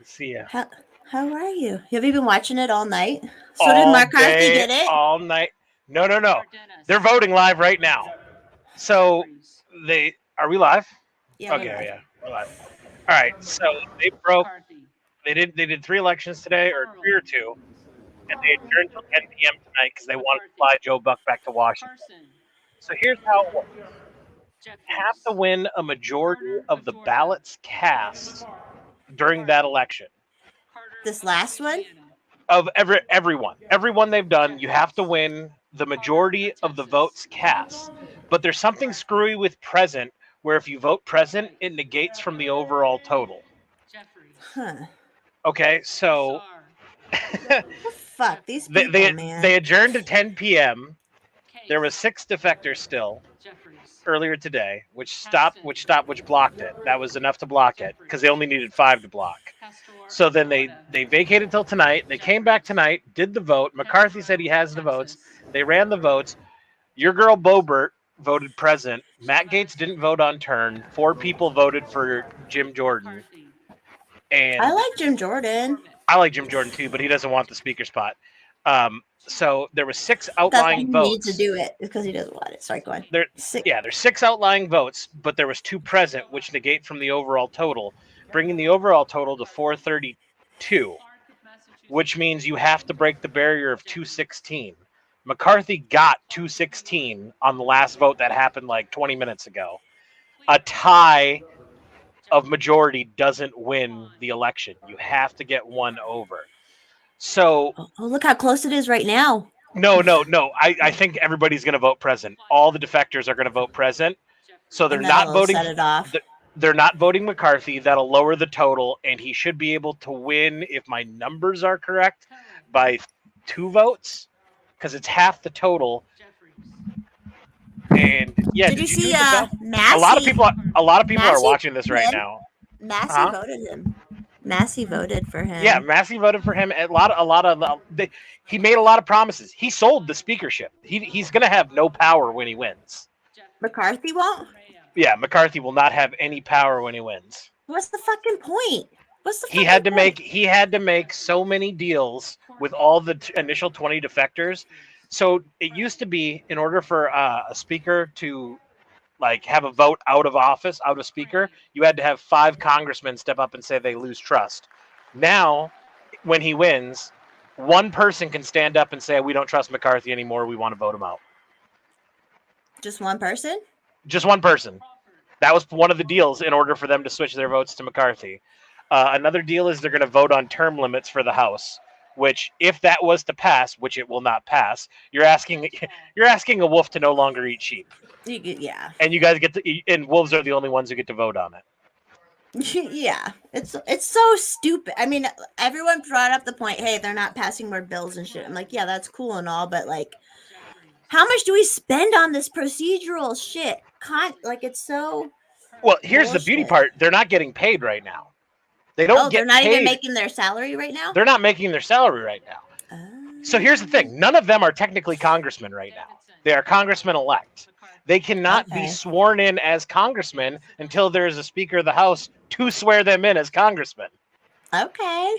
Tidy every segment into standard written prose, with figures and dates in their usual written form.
See ya. How are you? Have you been watching it all night? So did All McCarthy day, get it? all night. No. They're voting live right now. So are we live? Yeah, we're Okay, live. yeah, we're live. All right. So they broke. They did 3 elections today, or 3 or 2, and they adjourned until 10 p.m. tonight because they wanted to fly Joe Buck back to Washington. So here's how it works: you have to win a majority of the ballots cast during that election. This last one? Of everyone they've done, you have to win the majority of the votes cast. But there's something screwy with present, where if you vote present, it negates from the overall total. Huh. Okay, so Fuck these they, people, they man. they adjourned to 10 p.m. There was 6 defectors still earlier today, which blocked it. That was enough to block it because they only needed 5 to block. So then they vacated till tonight. They came back tonight, did the vote. McCarthy said he has the votes. They ran the votes. Your girl Boebert voted present. Matt Gaetz didn't vote on turn. 4 people voted for Jim Jordan. And I like Jim Jordan. I like Jim Jordan too, but he doesn't want the speaker spot. So there was 6 That's why outlying he votes. needs to do it because he doesn't want it. Sorry, go on. There's 6 outlying votes, but there was 2 present, which negate from the overall total, bringing the overall total to 432, which means you have to break the barrier of 216. McCarthy got 216 on the last vote that happened like 20 minutes ago. A tie of majority doesn't win the election. You have to get one over. So look how close it is right now. No. I think everybody's going to vote present. All the defectors are going to vote present. So they're not voting. Set it off. They're not voting McCarthy. That'll lower the total, and he should be able to win, if my numbers are correct, by 2 votes, because it's half the total. And yeah, did you see Massey? A lot of people are watching this right now. Massey voted him. Massey voted for him. Yeah, Massey voted for him. He made a lot of promises. He sold the speakership. He's going to have no power when he wins. McCarthy won't? Yeah, McCarthy will not have any power when he wins. What's the fucking point? He had to make so many deals with all the initial 20 defectors. So it used to be, in order for a speaker to have a vote out of office, out of speaker, you had to have 5 congressmen step up and say they lose trust. Now, when he wins, one person can stand up and say, we don't trust McCarthy anymore. We want to vote him out. Just one person? Just one person. That was one of the deals in order for them to switch their votes to McCarthy. Another deal is they're going to vote on term limits for the House, which, if that was to pass, which it will not pass, you're asking a wolf to no longer eat sheep. Yeah. And you guys and wolves are the only ones who get to vote on it. Yeah, it's so stupid. I mean, everyone brought up the point, hey, they're not passing more bills and shit. I'm like, yeah, that's cool and all, but how much do we spend on this procedural shit? It's so. Well, here's the beauty part: they're not getting paid right now. They don't. They're not even making their salary right now. They're not making their salary right now. So here's the thing: none of them are technically congressmen right now. They are congressmen-elect. They cannot be sworn in as congressmen until there is a Speaker of the House to swear them in as congressmen. Okay.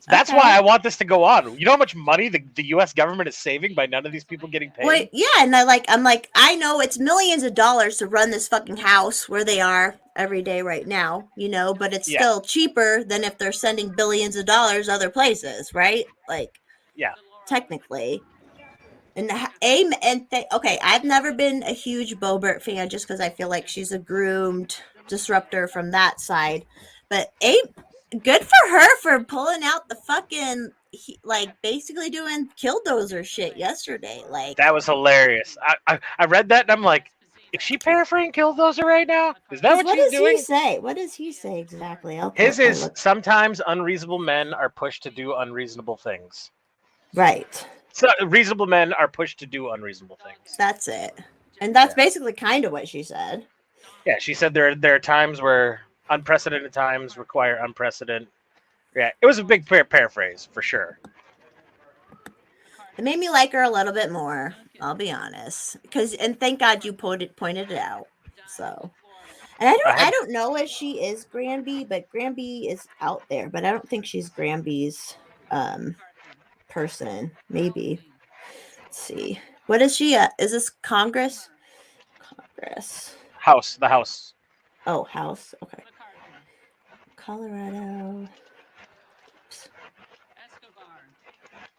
That's why I want this to go on. You know how much money the U.S. government is saving by none of these people getting paid? Well, yeah, and I'm like, I know it's millions of dollars to run this fucking house where they are every day right now, but it's still cheaper than if they're sending billions of dollars other places, right? Technically. And I've never been a huge Boebert fan just because I feel like she's a groomed disruptor from that side. But good for her for pulling out the fucking basically doing killdozer shit yesterday. That was hilarious. I read that and I'm like, is she paraphrasing killdozer right now? Is that what she's doing? What does he say? What does he say exactly? His is sometimes unreasonable men are pushed to do unreasonable things. Right. So reasonable men are pushed to do unreasonable things. That's it. And that's basically kind of what she said. Yeah, she said there are times where unprecedented times require unprecedented. Yeah, it was a big paraphrase for sure. It made me like her a little bit more, I'll be honest. And thank God you pointed it out. So, And I don't know if she is Granby, but Granby is out there. But I don't think she's Granby's person. Maybe. Let's see. What is she? Is this Congress? Congress. House. The House. Oh, House. Okay. Colorado.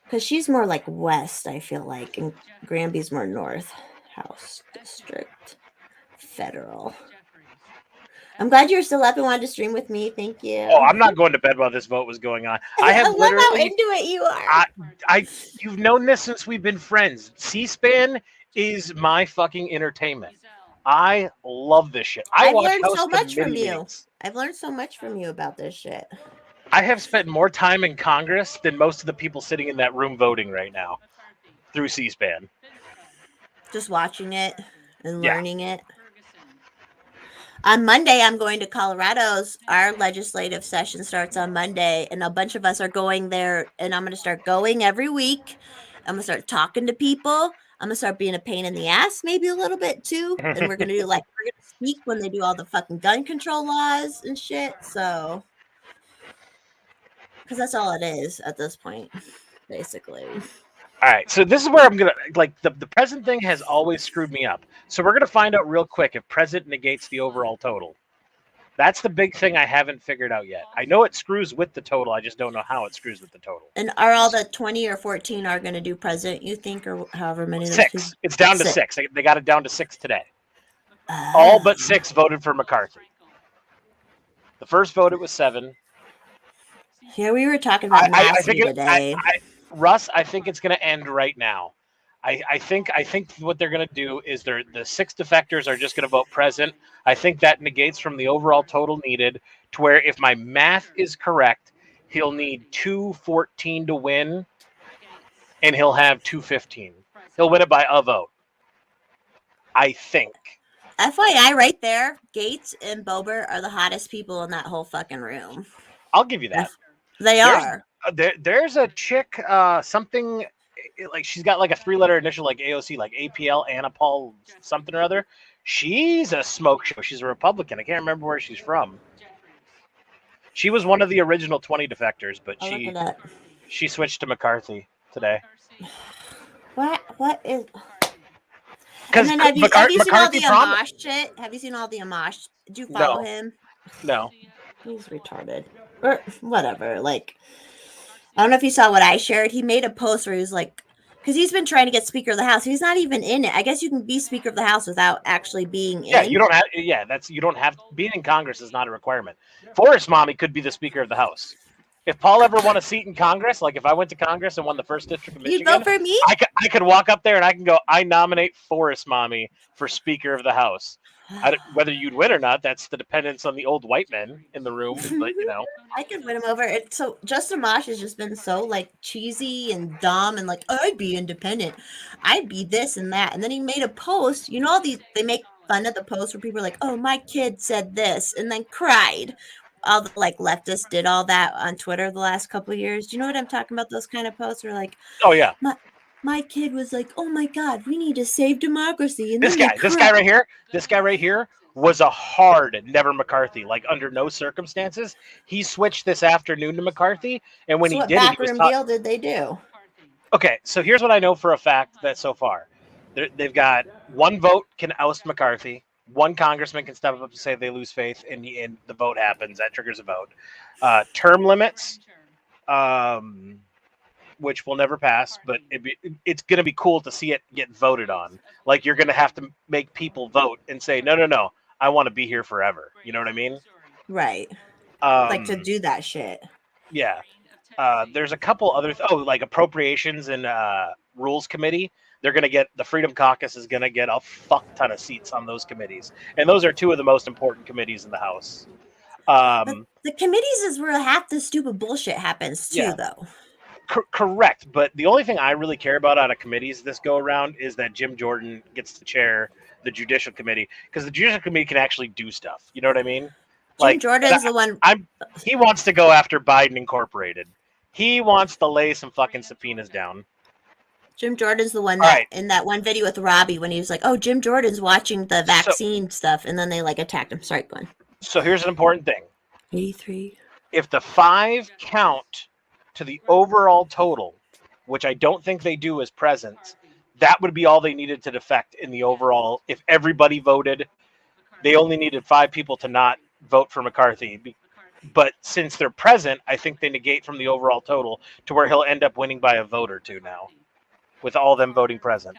Because she's more like west, I feel like, and Granby's more north. House District. Federal. I'm glad you're still up and wanted to stream with me. Thank you. Oh, I'm not going to bed while this vote was going on. I love how into it you are. You've known this since we've been friends. C-SPAN is my fucking entertainment. I love this shit. I've learned so much from you. I've learned so much from you about this shit. I have spent more time in Congress than most of the people sitting in that room voting right now through C-SPAN. Just watching it and learning it. On Monday, I'm going to Colorado's. Our legislative session starts on Monday, and a bunch of us are going there, and I'm going to start going every week. I'm going to start talking to people. I'm going to start being a pain in the ass maybe a little bit, too. And we're going to do, we're going to speak when they do all the fucking gun control laws and shit. So, because that's all it is at this point, basically. All right, so this is where I'm going to, the present thing has always screwed me up. So we're going to find out real quick if present negates the overall total. That's the big thing I haven't figured out yet. I know it screws with the total. I just don't know how it screws with the total. And are all the 20 or 14 are going to do present, you think, or however many? 6. It's down to 6. They got it down to 6 today. All but 6 voted for McCarthy. The first vote, it was 7. Yeah, we were talking about today. Russ, I think it's going to end right now. I think what they're going to do is the 6 defectors are just going to vote present. I think that negates from the overall total needed to where, if my math is correct, he'll need 214 to win, and he'll have 215. He'll win it by a vote. I think. FYI, right there, Gates and Boebert are the hottest people in that whole fucking room. I'll give you that. They are. There's a chick, something like she's got like a 3-letter initial, like AOC, like APL, Anna Paul something or other. She's a smoke show. She's a Republican. I can't remember where she's from. She was one of the original 20 defectors, but she switched to McCarthy today. What is? And then have you seen all the Amash shit? Have you seen all the Amash? Did you follow him? No. He's retarded. Or whatever. Like, I don't know if you saw what I shared. He made a post where he was like, because he's been trying to get Speaker of the House. He's not even in it. I guess you can be Speaker of the House without actually being in. You don't have. Yeah, you don't have. Being in Congress is not a requirement. Forrest Mommy could be the Speaker of the House. If Paul ever won a seat in Congress, like if I went to Congress and won the 1st District of Michigan, you'd vote for me? I could walk up there and I can go, I nominate Forrest Mommy for Speaker of the House. Whether you'd win or not, that's the dependence on the old white men in the room. But I could win him over. So Justin Amash has just been so like cheesy and dumb and like, I'd be independent, I'd be this and that. And then he made a post. You know, all these, they make fun of the post where people are like, oh, my kid said this, and then cried. All the like leftists did all that on Twitter the last couple of years. Do you know what I'm talking about? Those kind of posts where like, oh yeah, my kid was like, oh my God, we need to save democracy. And this guy right here was a hard never McCarthy. Like under no circumstances, he switched this afternoon to McCarthy. And when he did, backroom deal did they do? Okay, so here's what I know for a fact that so far, they've got 1 vote can oust McCarthy. 1 congressman can step up and say they lose faith, and the vote happens. That triggers a vote. Term limits, which will never pass, but it's going to be cool to see it get voted on. Like, you're going to have to make people vote and say, no, I want to be here forever. You know what I mean? Right. Like to do that shit. Yeah. There's a couple other, like appropriations and rules committee. They're going to get, the Freedom Caucus is going to get a fuck ton of seats on those committees. And those are 2 of the most important committees in the House. But the committees is where half the stupid bullshit happens too, though. Correct. But the only thing I really care about out of committees this go around is that Jim Jordan gets to chair the Judicial Committee, because the Judicial Committee can actually do stuff. You know what I mean? Jim Jordan's the one. He wants to go after Biden Incorporated. He wants to lay some fucking subpoenas down. Jim Jordan's the one All that right. in that one video with Robbie when he was like, "Oh, Jim Jordan's watching the vaccine stuff," and then they like attacked him. Sorry, go on. So here's an important thing. 83. If the 5 count to the overall total, which I don't think they do as presents, that would be all they needed to defect in the overall. If everybody voted, they only needed 5 people to not vote for McCarthy. But since they're present, I think they negate from the overall total to where he'll end up winning by a vote or two now, with all them voting present.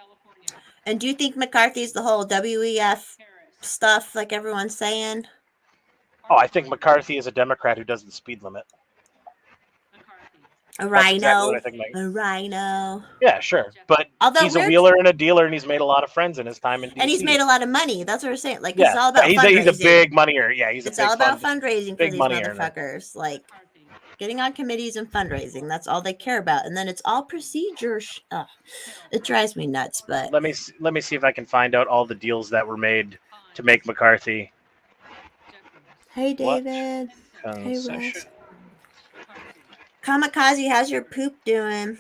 And do you think McCarthy's the whole WEF stuff, like everyone's saying? Oh, I think McCarthy is a Democrat who does the speed limit. A rhino. Exactly what I think, a rhino. Yeah, sure. But he's a wheeler and a dealer, and he's made a lot of friends in his time in DC. And he's made a lot of money. That's what we're saying. Like, it's all about fundraising. He's a big money-er. Yeah, it's all about fundraising for these motherfuckers. Like, getting on committees and fundraising. That's all they care about. And then it's all procedure. It drives me nuts. But let me see if I can find out all the deals that were made to make McCarthy. Hey, David. Hey, Wes. Kamikaze, how's your poop doing?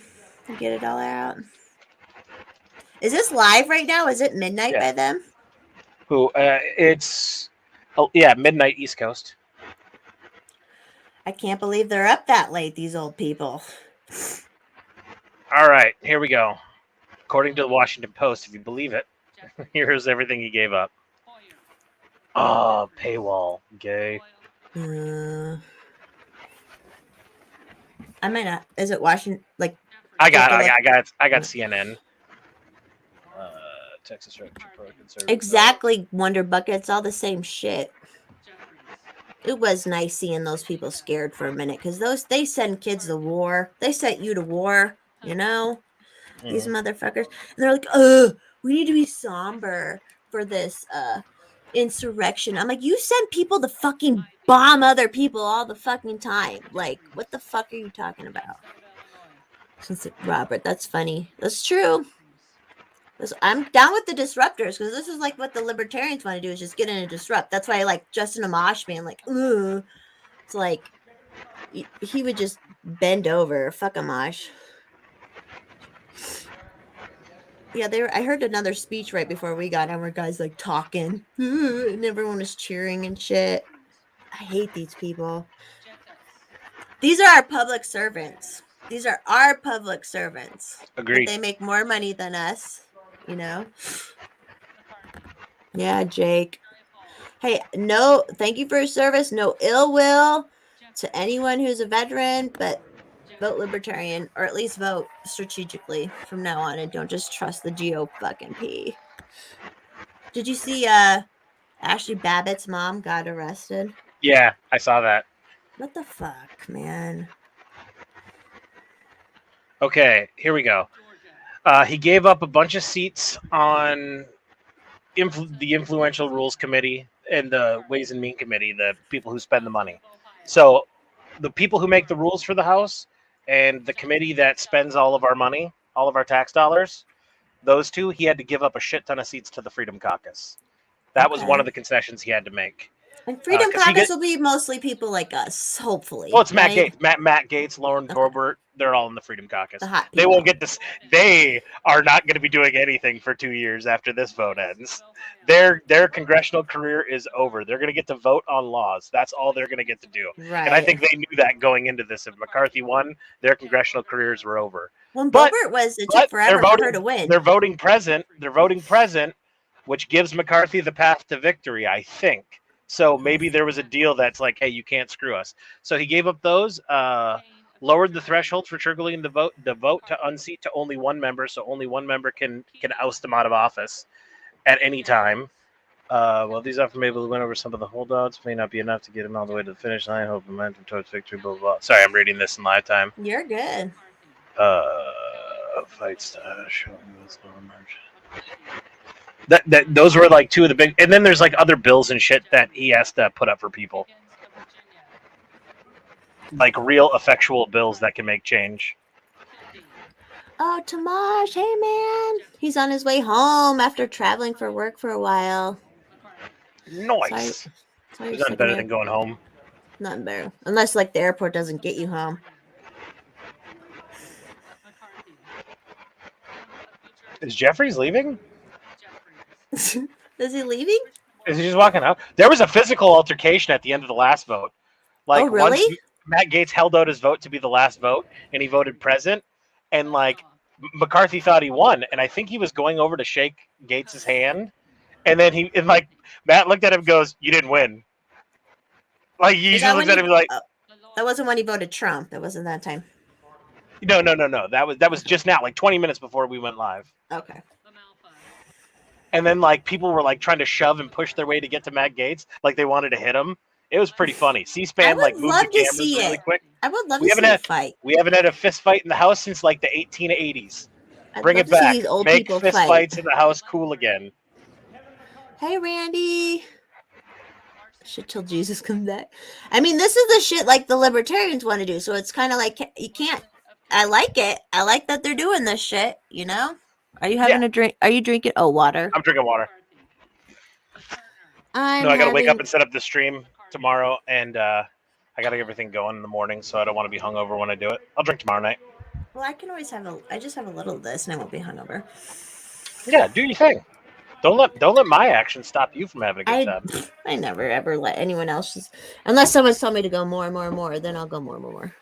You get it all out? Is this live right now? Is it midnight by them? It's midnight East Coast. I can't believe they're up that late, these old people. All right, here we go. According to the Washington Post, if you believe it, here's everything he gave up. Oh, paywall, gay. I might not. Is it Washington? Like, I got CNN. Texas Conservative. Exactly, Wonder Bucket. It's all the same shit. It was nice seeing those people scared for a minute because they send kids to war. They sent you to war, you know? These motherfuckers. And they're like, we need to be somber for this insurrection. I'm like, you send people to fucking bomb other people all the fucking time. Like, what the fuck are you talking about? Robert, that's funny. That's true. I'm down with the disruptors because this is like what the libertarians want to do is just get in and disrupt. That's why I like Justin Amash being like, ugh. It's like he would just bend over. Fuck Amash. Yeah, I heard another speech right before we got on where guys like talking and everyone was cheering and shit. I hate these people. These are our public servants. These are our public servants. Agreed. They make more money than us. You know? Yeah, Jake. Hey, no, thank you for your service. No ill will to anyone who's a veteran, but vote libertarian, or at least vote strategically from now on, and don't just trust the GOP. Did you see Ashley Babbitt's mom got arrested? Yeah, I saw that. What the fuck, man? Okay, here we go. He gave up a bunch of seats on the Influential Rules Committee and the Ways and Means Committee, the people who spend the money. So the people who make the rules for the House and the committee that spends all of our money, all of our tax dollars, those two, he had to give up a shit ton of seats to the Freedom Caucus. That was one of the concessions he had to make. And Freedom Caucus will be mostly people like us, hopefully. Well, it's Matt Gaetz. Matt Gaetz, Lauren Boebert, they're all in the Freedom Caucus. They won't get this. They are not going to be doing anything for 2 years after this vote ends. Their congressional career is over. They're going to get to vote on laws. That's all they're going to get to do. Right. And I think they knew that going into this. If McCarthy won, their congressional careers were over. When Boebert was, it took forever for her to win. They're voting present. They're voting present, which gives McCarthy the path to victory, I think. So maybe there was a deal that's like, hey, you can't screw us. So he gave up those, lowered the threshold for triggering the vote to unseat to only one member, so only one member can oust him out of office at any time. Well, these often able to win over some of the holdouts may not be enough to get him all the way to the finish line. Hope momentum towards victory. Blah blah blah. Sorry, I'm reading this in live time. You're good. Fight style. Show me what's going on. That those were like two of the big, and then there's like other bills and shit that he has to put up for people, like real effectual bills that can make change. Oh, Tomash, hey man, he's on his way home after traveling for work for a while. Nice. There's nothing better than going home. Nothing better, unless like the airport doesn't get you home. Is Jeffries leaving? Is he leaving? Is he just walking out? There was a physical altercation at the end of the last vote. Like, Oh, really? once Matt Gaetz held out his vote to be the last vote, and he voted present, and like McCarthy thought he won, and I think he was going over to shake Gaetz's hand, and then like Matt looked at him and goes, "You didn't win." Like he just looked at him like, that wasn't when he voted Trump. It wasn't that time. No. That was just now, like 20 minutes before we went live. Okay. And then like people were like trying to shove and push their way to get to Matt Gaetz, like they wanted to hit him. It was pretty funny. C-SPAN like moved the cameras really quick. I would love to see a fight. We haven't had a fist fight in the house since like the 1880s. Bring it back. Make fist fights in the house cool again. Hey, Randy. Shit till Jesus comes back. I mean, this is the shit like the libertarians want to do. So it's kind of like you can't. I like it. I like that they're doing this shit. You know. Are you having a drink? Are you drinking? Oh, water. I'm drinking water. I gotta wake up and set up the stream tomorrow, and I gotta get everything going in the morning, so I don't want to be hungover when I do it. I'll drink tomorrow night. Well, I can always I just have a little of this, and I won't be hungover. Yeah, do your thing. Don't let my actions stop you from having a good time. I never ever let anyone else unless someone's told me to go more and more and more, then I'll go more and more.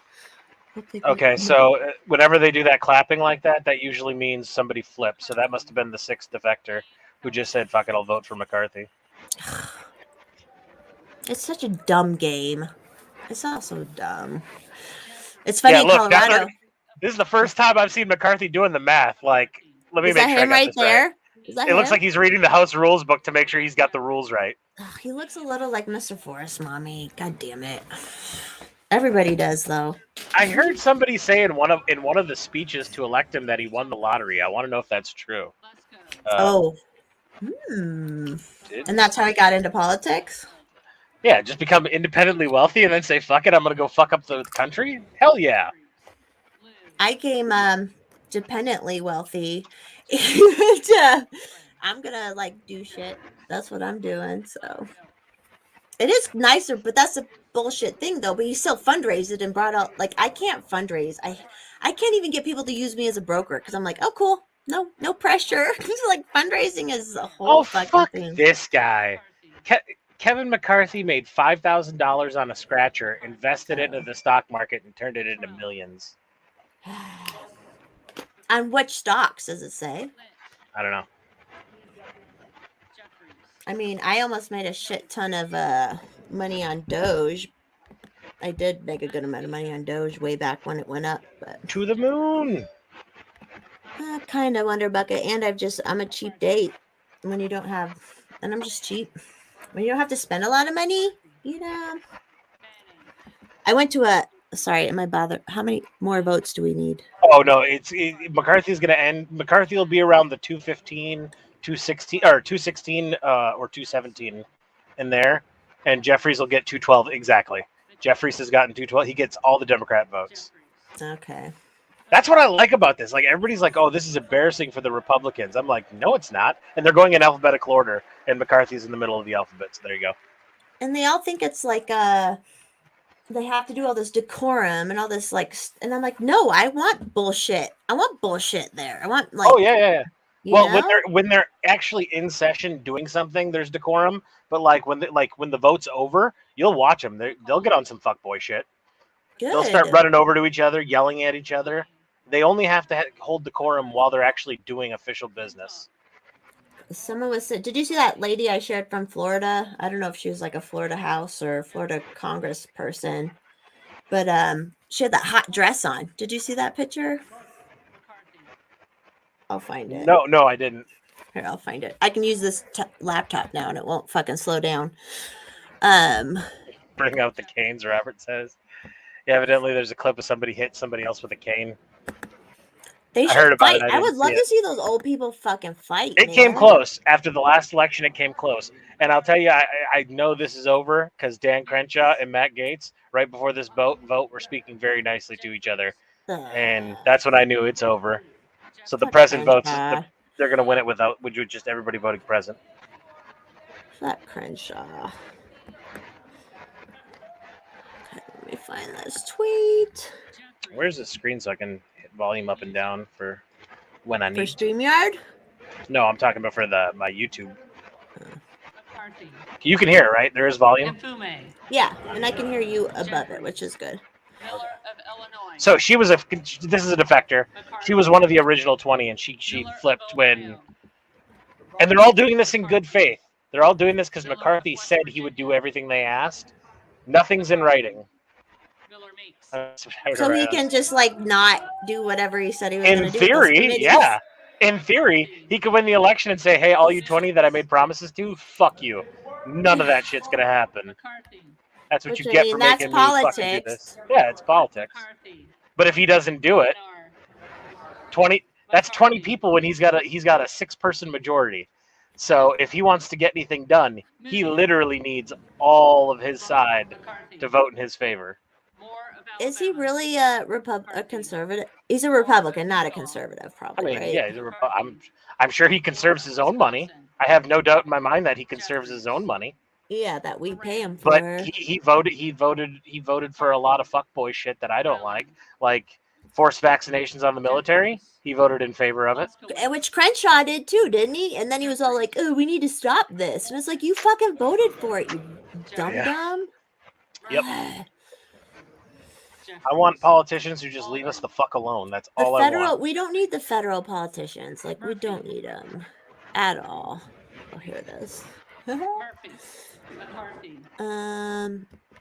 Okay, so whenever they do that clapping like that, that usually means somebody flipped. So that must have been the 6th defector who just said, "Fuck it, I'll vote for McCarthy." It's such a dumb game. It's also dumb. It's funny in Colorado. This is the first time I've seen McCarthy doing the math. Like, let me make sure I got this right. It looks like he's reading the House Rules book to make sure he's got the rules right. He looks a little like Mr. Forrest, Mommy. God damn it. Everybody does, though. I heard somebody say in one of the speeches to elect him that he won the lottery. I want to know if that's true. And that's how he got into politics? Yeah, just become independently wealthy and then say, "Fuck it, I'm gonna go fuck up the country." Hell yeah. I came dependently wealthy. I'm gonna like do shit. That's what I'm doing. So it is nicer, but that's a bullshit thing though. But you still fundraised it and brought out like I can't fundraise. I can't even get people to use me as a broker because I'm like, oh cool, no pressure. Like fundraising is a whole fucking thing. This guy, Kevin McCarthy made $5,000 on a scratcher, invested it into the stock market, and turned it into millions. On which stocks does it say? I don't know. I mean, I almost made a shit ton of money on Doge. I did make a good amount of money on Doge way back when it went up, but to the moon. Kind of Wonder Bucket, and I'm a cheap date when you don't have, and I'm just cheap when you don't have to spend a lot of money. You know, I went to sorry, am I bothered? How many more votes do we need? Oh no, McCarthy's going to end. McCarthy will be around the 215, 216, or 216, or 217 in there, and Jeffries will get 212 exactly. Jeffries has gotten 212. He gets all the Democrat votes. Okay. That's what I like about this. Like everybody's like, "Oh, this is embarrassing for the Republicans." I'm like, "No, it's not." And they're going in alphabetical order, and McCarthy's in the middle of the alphabet. So there you go. And they all think it's like they have to do all this decorum and all this like, and I'm like, no, I want bullshit. I want bullshit there. I want like. Oh yeah. Well, when they're actually in session doing something, there's decorum. But like when the vote's over, you'll watch them. They'll get on some fuckboy shit. Good. They'll start running over to each other, yelling at each other. They only have to hold decorum while they're actually doing official business. Someone was saying, did you see that lady I shared from Florida? I don't know if she was like a Florida House or Florida Congress person, but she had that hot dress on. Did you see that picture? I'll find it. No, I didn't. Here, I'll find it. I can use this laptop now and it won't fucking slow down. Bring out the canes, Robert says. Yeah, evidently there's a clip of somebody hit somebody else with a cane. They should fight. I would love to see those old people fucking fight. It came close. After the last election, it came close. And I'll tell you, I know this is over because Dan Crenshaw and Matt Gaetz, right before this vote, were speaking very nicely to each other. And that's when I knew it's over. So the present votes, they're going to win it with just everybody voting present. Fuck Crenshaw. Okay, let me find this tweet. Where's the screen so I can hit volume up and down for when I For need to. StreamYard? No, I'm talking about for my YouTube. You can hear it, right? There is volume. Yeah, and I can hear you above it, which is good. So she was this is a defector. She was one of the original 20, and she flipped when. And they're all doing this in good faith. They're all doing this because McCarthy said he would do everything they asked. Nothing's in writing. So he can just like not do whatever he said he was going to do. In theory, yeah. In theory, he could win the election and say, "Hey, all you 20 that I made promises to, fuck you. None of that shit's gonna happen." That's what you get for making me fucking do this. Yeah, it's politics. But if he doesn't do it, 20. That's 20 people when he's got a 6-person majority. So if he wants to get anything done, he literally needs all of his side to vote in his favor. Is he really a conservative? He's a Republican, not a conservative, probably. I mean, right? yeah, I'm sure he conserves his own money. I have no doubt in my mind that he conserves his own money. Yeah, that we pay him for. But he voted for a lot of fuckboy shit that I don't like forced vaccinations on the military. He voted in favor of it. Which Crenshaw did too, didn't he? And then he was all like, "Oh, we need to stop this." And it's like, you fucking voted for it, you dumb. Yep. I want politicians who just leave us the fuck alone. That's all I want. We don't need the federal politicians. Like, we don't need them at all. Oh, here it is.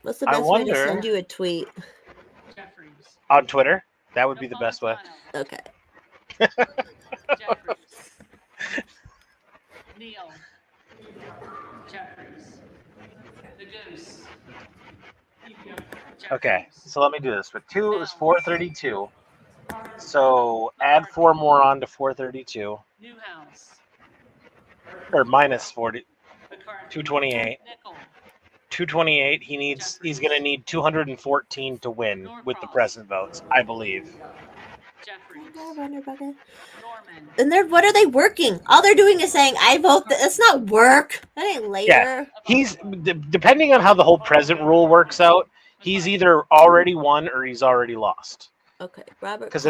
What's the best way to send you a tweet? On Twitter. That would be the best way. Okay. Neil. Jeffries. The Goose. Okay, so let me do this. But 2 is 432. So add 4 more on to 432. Newhouse. Or minus 40. 228. 228. He's gonna need 214 to win with the present votes, I believe. And what are they working? All they're doing is saying, "I vote." That's not work. That ain't labor. Yeah, he's depending on how the whole present rule works out. He's either already won or he's already lost. Okay, Robert. Because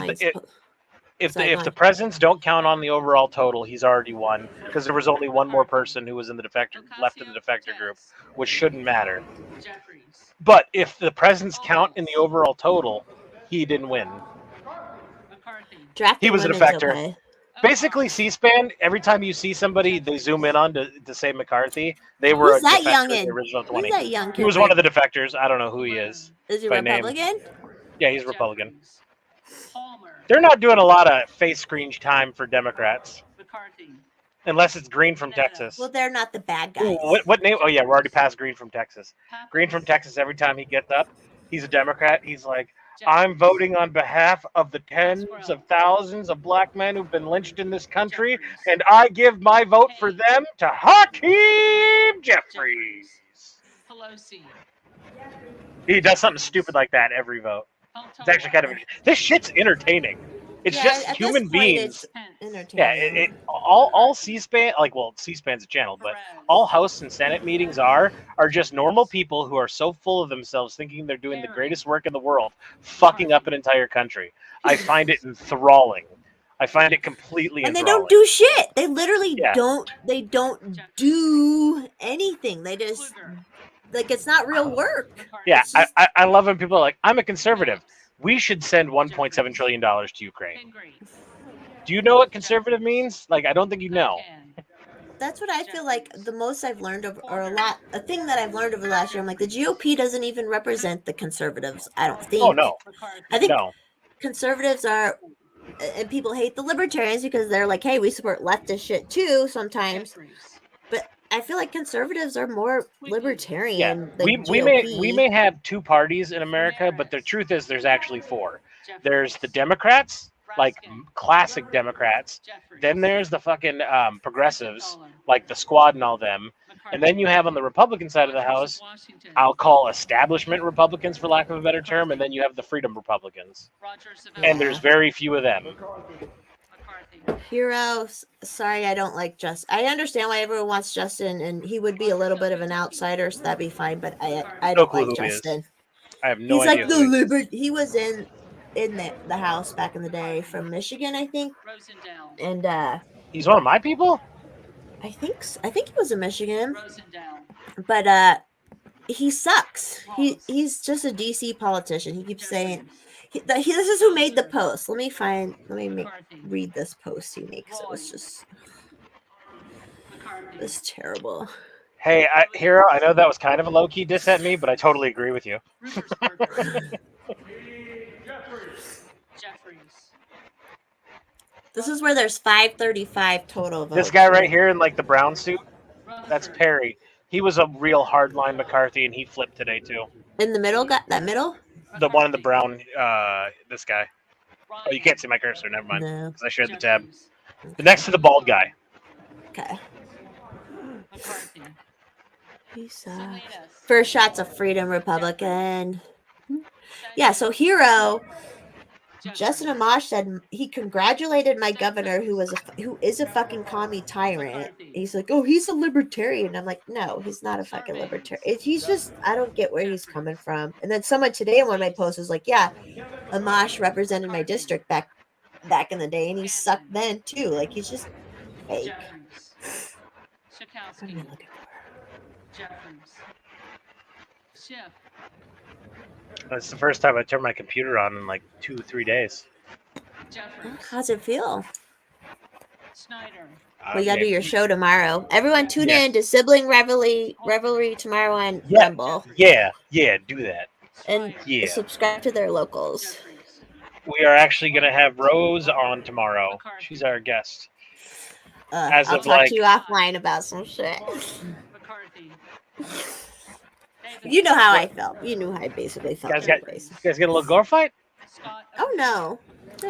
if the presents don't count on the overall total, he's already won. Because there was only one more person who was in the left in the defector group, which shouldn't matter. But if the presents count in the overall total, he didn't win. He was a defector. Okay. Basically, C-SPAN. Every time you see somebody, they zoom in on to say McCarthy. They were Who's that youngin? in the original 20. Who's that young kid? He was one of the defectors. I don't know who he is. Is he Republican? Name. Yeah, he's Republican. They're not doing a lot of face screen time for Democrats. Unless it's Green from Texas. Well, they're not the bad guys. Ooh, what name? Oh, yeah, we're already past Green from Texas. Green from Texas, every time he gets up, he's a Democrat. He's like, "I'm voting on behalf of the tens of thousands of black men who've been lynched in this country, and I give my vote for them to Hakeem Jeffries." He does something stupid like that every vote. It's actually kind of this shit's entertaining. It's just human beings. Yeah, all C-SPAN, C-SPAN's a channel, but all House and Senate meetings are just normal people who are so full of themselves, thinking they're doing the greatest work in the world, fucking up an entire country. I find it enthralling. I find it completely enthralling. And they don't do shit. They literally don't. They don't do anything. They just it's not real work. Yeah, I love when people are like, "I'm a conservative. We should send $1.7 trillion to Ukraine." Do you know what conservative means? I don't think you know. That's what I feel like the most I've learned a thing that I've learned over the last year. I'm like, the GOP doesn't even represent the conservatives. I don't think. Oh, no. I think conservatives are, and people hate the libertarians because they're like, hey, we support leftist shit too sometimes. But I feel like conservatives are more libertarian. Yeah, we may have 2 parties in America, but the truth is there's actually 4. There's the Democrats, like classic Democrats. Then there's the fucking progressives, like the Squad and all them. And then you have on the Republican side of the house, I'll call establishment Republicans for lack of a better term, and then you have the Freedom Republicans. And there's very few of them. Hero, sorry, I don't like Justin. I understand why everyone wants Justin, and he would be a little bit of an outsider, so that'd be fine. But I don't like Justin. I have no idea. He's like the he was in in the House back in the day from Michigan, I think. Rosendahl. And He's one of my people. I think he was in Michigan, Rosendahl. but he sucks. He's just a DC politician. He keeps saying this is who made the post. Let me read this post he makes. It was just McCarthy. it's terrible. Hey, Hero, I know that was kind of a low-key diss at me, but I totally agree with you. Rivers. Jeffries. This is where there's 535 total votes. This guy right here in like the brown suit, that's Perry. He was a real hardline McCarthy, and he flipped today too. In the middle, got that middle? The one in the brown, this guy. Oh, you can't see my cursor. Never mind, No. because I shared the tab. The next to the bald guy. Okay. McCarthy. He sucks. Salinas. First Shots of Freedom Republican. Yeah, so Hero, Justin Amash said he congratulated my governor who is a fucking commie tyrant. He's like, oh, he's a libertarian. I'm like, no, he's not a fucking libertarian. He's just, I don't get where he's coming from. And then someone today in one of my posts was like, yeah, Amash represented my district back in the day, and he sucked then too. Like, he's just fake. Jeffries. What am Schakowsky. I looking for? Jeffries. Schiff. That's the first time I turned my computer on in like 2-3 days. Jeffries. How's it feel? Snyder. We gotta do your show tomorrow. Everyone tune Yes. in to Sibling Revelry tomorrow on Yeah. Rumble. Yeah, do that. And Yeah. subscribe to their locals. Jeffries. We are actually going to have Rose on tomorrow. She's our guest. As I'll of, talk like- to you offline about some shit. McCarthy. You know how I felt. You knew how I basically felt. Guys got- anyways. You guys get a little gore fight? Scott. Oh no.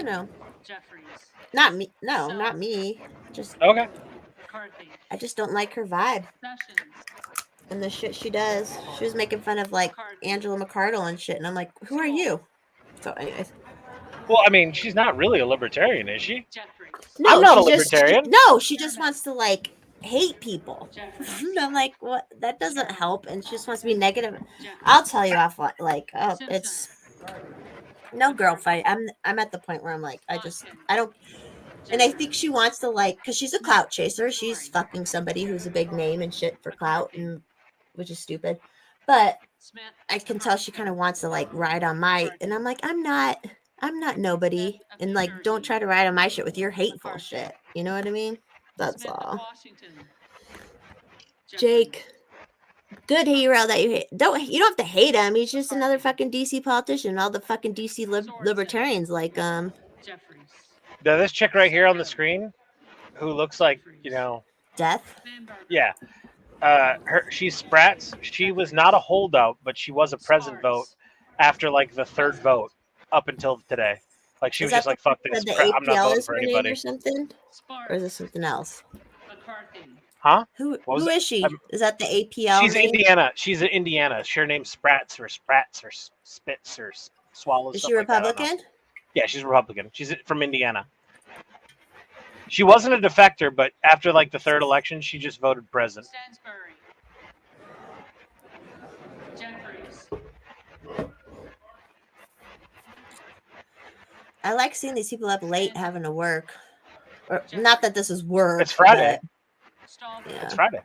No. Jeffries. Not me. No, not me. Just Okay. McCarthy. I just don't like her vibe Sessions. and the shit she does. She was making fun of like Angela McArdle and shit, and I'm like, who are you? So anyways. Well, I mean, she's not really a libertarian, is she? Jeffries. No, I'm not a she just libertarian. she just wants to like hate people. Jeffries. And I'm like, what? That doesn't help, and she just wants to be negative. Jeffries. I'll tell you off. Like, oh, it's no girl fight. I'm at the point where I'm like, I don't. And I think she wants to like, because she's a clout chaser. She's fucking somebody who's a big name and shit for clout, and which is stupid. But Smith. I can tell she kind of wants to like ride on my, and I'm like, I'm not nobody, and like, don't try to ride on my shit with your hateful shit. You know what I mean? That's Smith of all. Washington. Jake, good hero that you hate. You don't have to hate him. He's just another fucking DC politician. All the fucking DC libertarians like Jeffries. Now, this chick right here on the screen, who looks like, death. Vanberger. yeah, she's Sprats. She was not a holdout, but she was a present vote after like the third vote up until today. Like she Is was that just like, fuck this, The crap, I'm not APL voting is for her name anybody. or something, Sparks. or is it something else? McCarthy. Huh? Who was is she? I'm- Is that the APL? She's name? Indiana. She's in Indiana. Her name's Sprats or Spits or Swallows. Is she something like that, I don't know. Republican? Yeah, she's Republican. She's from Indiana. She wasn't a defector, but after like the third election, she just voted present. Stansbury. Jeffries. I like seeing these people up late having to work. Or not that this is work. It's Friday. Stallman. Yeah. It's Friday.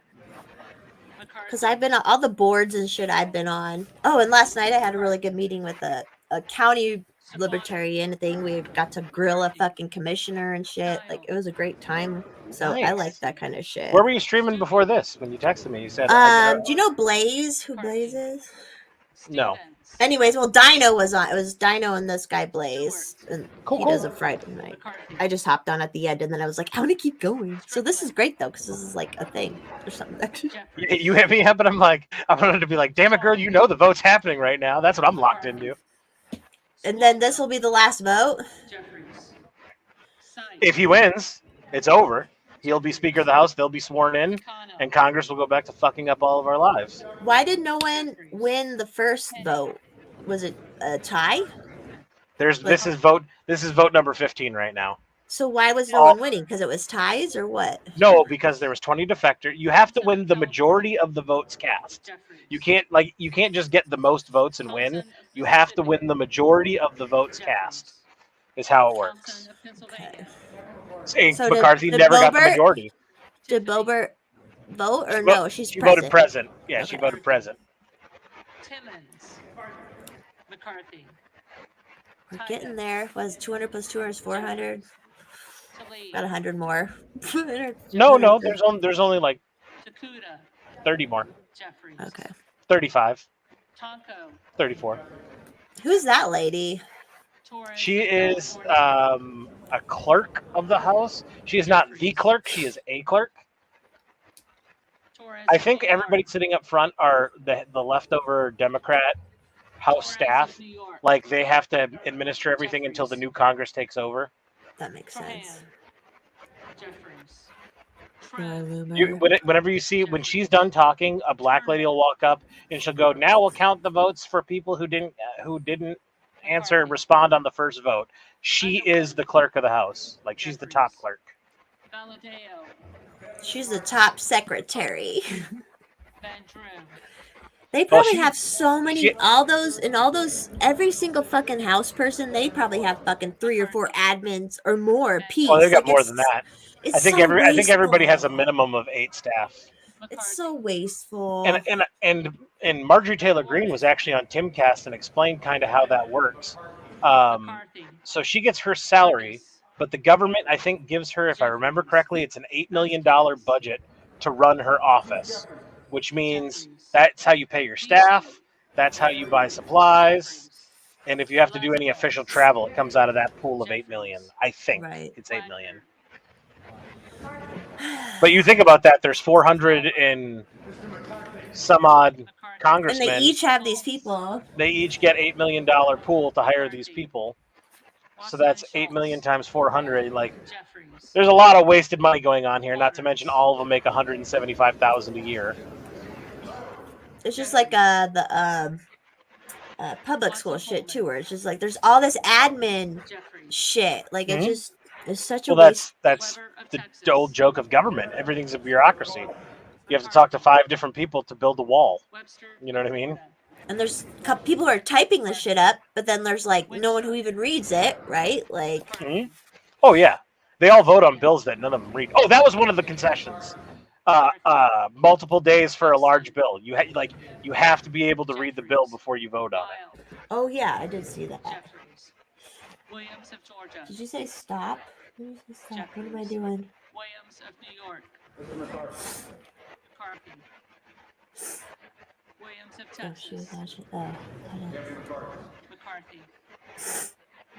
McCarthy. Because I've been on all the boards and shit I've been on. Oh, and last night I had a really good meeting with a county libertarian thing. We got to grill a fucking commissioner and shit. Like, it was a great time. So I Nice. like that kind of shit. Where were you streaming before this? When you texted me, you said, Do you know Blaze? Who Blaze is? No. Stevens. Anyways, well, Dino was on. It was Dino and this guy Blaze, and Cool, he cool. does a Friday night. McCarthy. I just hopped on at the end, and then I was like, I want to keep going. So this is great though, because this is like a thing or something. Jeffries. You hit me up, and I'm like, I wanted to be like, damn it, girl, you know the vote's happening right now. That's what I'm locked into. And then this will be the last vote. Jeffries. Sykes. If he wins, it's over. He'll be Speaker of the House. They'll be sworn in, Cano. and Congress will go back to fucking up all of our lives. Why did no one win the first vote? Was it a tie? This is vote number 15 right now. So why was no one winning? Because it was ties or what? No, because there was 20 defector. You have to win the majority of the votes cast. You can't just get the most votes and win. You have to win the majority of the votes cast. Is how it works. Okay. So McCarthy never got the majority. Did Boebert vote or She no? She's she present. voted present. Yeah, she Okay. voted present. Timmons. McCarthy. We're getting there. Was 200 plus 200 is 400? Tlaib. About 100 more. No, there's only like Takuda. 30 more. Jeffries. Okay. 35, Tonko. 34. Who's that lady? Torres. She is a clerk of the House. She is not the clerk. She is a clerk. Torres. I think everybody sitting up front are the leftover Democrat House staff. New York. Like they have to administer everything until the new Congress takes over. That makes sense. Jeffries. Whenever you see when she's done talking, a black lady will walk up and she'll go, "Now we'll count the votes for people who didn't respond on the first vote." She is the clerk of the House. Like she's the top clerk. Valadeo. She's the top secretary. Van Drew. They probably she- have so many, she- all those, every single fucking House person, they probably have fucking 3 or 4 admins or more apiece. Well, they got Like, more it's- than that. It's I think so everybody has a wasteful. minimum of 8 staff. It's so wasteful. And Marjorie Taylor Greene was actually on Timcast and explained kind of how that works. McCarthy. So she gets her salary, but the government, I think, gives her, if I remember correctly, it's an $8 million budget to run her office, which means that's how you pay your staff, that's how you buy supplies, and if you have to do any official travel, it comes out of that pool of $8 million. I think Right. it's $8 million. But you think about that, there's 400 and some odd And congressmen. they each have these people. They each get $8 million pool to hire these people. So that's 8 million times 400. Like, Jeffries. there's a lot of wasted money going on here. Not to mention, all of them make $175,000 a year. It's just like the public school shit too, where it's just like there's all this admin Jeffries. shit. Like it Mhm. just is such a Well, waste. that's the old joke of government. Everything's a bureaucracy. You have to talk to 5 different people to build a wall. Webster. You know what I mean? And there's people who are typing the shit up, but then there's like no one who even reads it, right? Like Mhm. Oh yeah, they all vote on bills that none of them read. Oh, that was one of the concessions. Multiple days for a large bill. You have to be able to read the bill before you vote on it. Wild. oh yeah, I did see that. Jeffries. Williams of Georgia. Did you say stop? What did you say stop? What am I doing? Williams of New York. McCarthy. Williams of Oh Texas. shoot, that shit. Oh, hold on. McCarthy.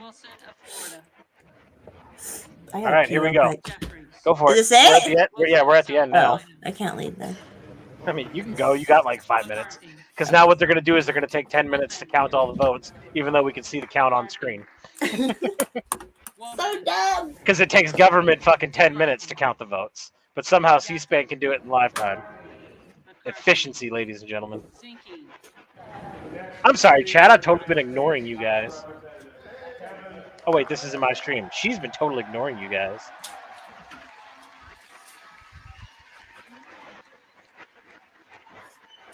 Wilson of Florida. I All gotta right, pee here we real go. quick. Jeffries. Go for Does it. it say We're at it? the end. We're at the end now. Oh, I can't leave then. I mean, you can go. You got like 5 minutes. Because now what they're going to do is they're going to take 10 minutes to count all the votes, even though we can see the count on screen. So dumb. Because it takes government fucking 10 minutes to count the votes. But somehow C-SPAN can do it in live time. Efficiency, ladies and gentlemen. Zinke. I'm sorry, Chad. I've totally been ignoring you guys. Oh, wait, this isn't my stream. She's been totally ignoring you guys.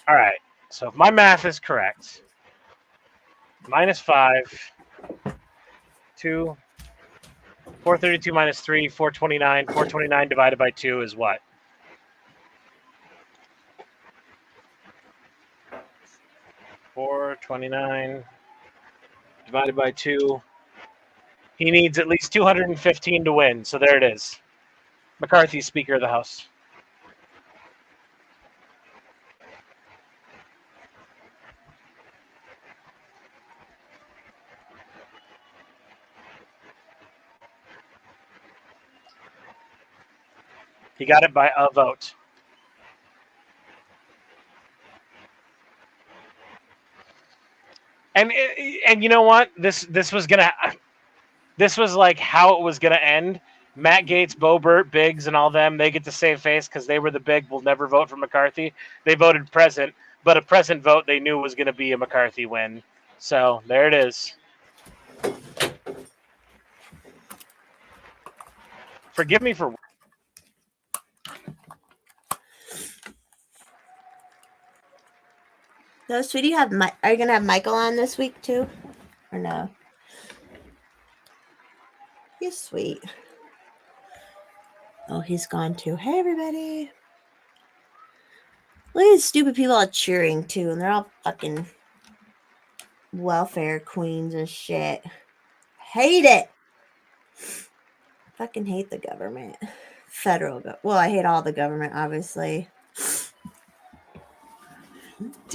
All right. So if my math is correct, -5, 2, 432 minus 3, 429. 429 divided by 2 is what? $429 divided by 2. He needs at least 215 to win, so there it is. McCarthy, Speaker of the House. He got it by a vote. And you know what? This was like how it was gonna end. Matt Gaetz, Boebert, Biggs, and all them, they get to save face because they were the big will never vote for McCarthy. They voted present, but a present vote they knew was gonna be a McCarthy win. So there it is. Forgive me for. So, sweetie, are you gonna have Michael on this week too, or no? He's sweet. Oh, he's gone too. Hey, everybody! Look at these stupid people all cheering too, and they're all fucking welfare queens and shit. Hate it. Fucking hate the government. Well, I hate all the government, obviously.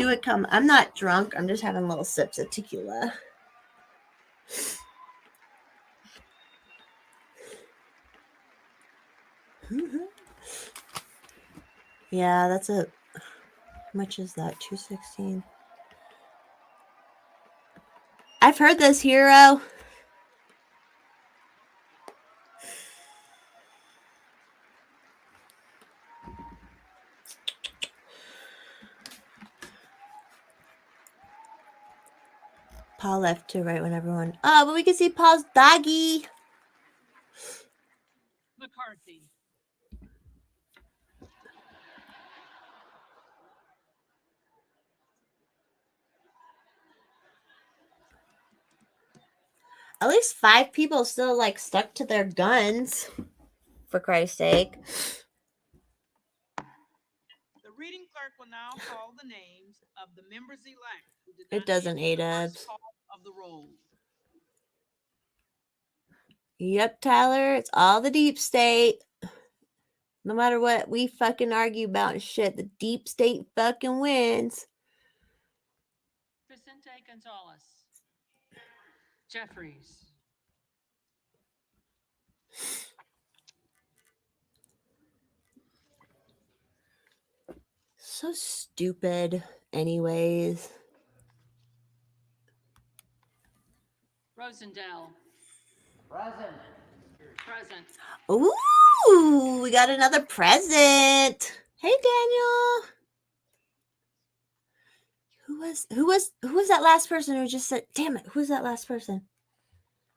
I'm not drunk. I'm just having little sips of tequila. Yeah, that's a. How much is that? $2.16. I've heard this, Hero. Paul left to right when everyone. Oh, but we can see Paul's doggy. McCarthy. At least 5 people still like stuck to their guns. For Christ's sake. The reading clerk will now call the names of the members elect who did It not doesn't, answer the A-dubs. first call of the roll. Yep, Tyler. It's all the deep state. No matter what we fucking argue about and shit, the deep state fucking wins. Vicente Gonzalez. Jeffries. So stupid, anyways. Rosendale. Present. Ooh, we got another present. Hey, Daniel. Who was that last person who just said, damn it, who's that last person?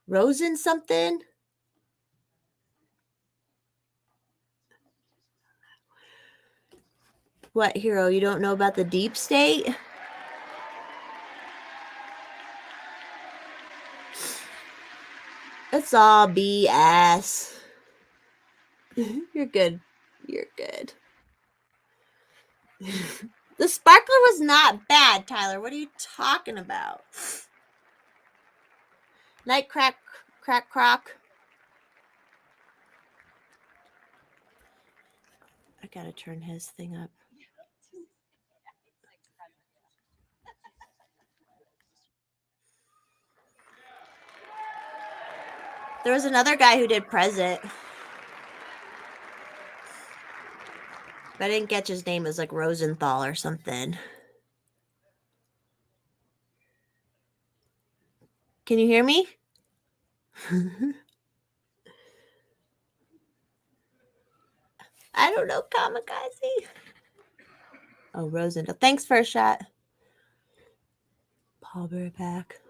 Rosen something? What, Hero? You don't know about the deep state? It's all BS. You're good. You're good. The sparkler was not bad, Tyler. What are you talking about? Night crack croc. I gotta turn his thing up. There was another guy who did present. But I didn't catch his name. It was like Rosenthal or something. Can you hear me? I don't know, Kamikaze. Oh, Rosenthal. Thanks for a shot. Paul back.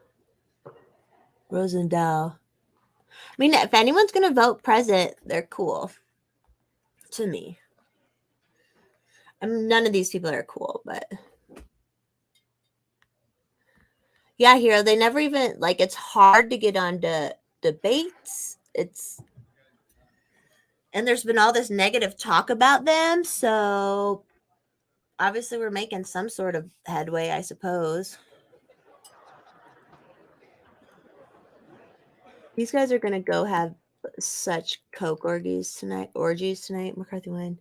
Rosendahl. I mean, if anyone's going to vote present, they're cool. To me. I mean, none of these people are cool, but... Yeah, Hero, they never even... Like, it's hard to get onto debates. And there's been all this negative talk about them, so... Obviously, we're making some sort of headway, I suppose. These guys are going to go have such coke orgies tonight. McCarthy win.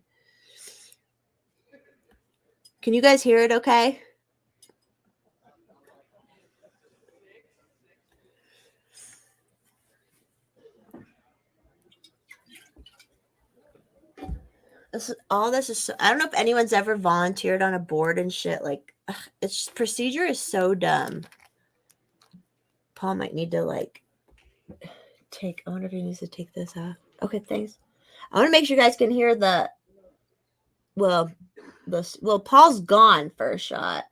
Can you guys hear it okay? This is so, I don't know if anyone's ever volunteered on a board and shit. Like, it's procedure is so dumb. Paul might need to like I wonder if he needs to take this off. Okay, thanks. I want to make sure you guys can hear Paul's gone for a shot.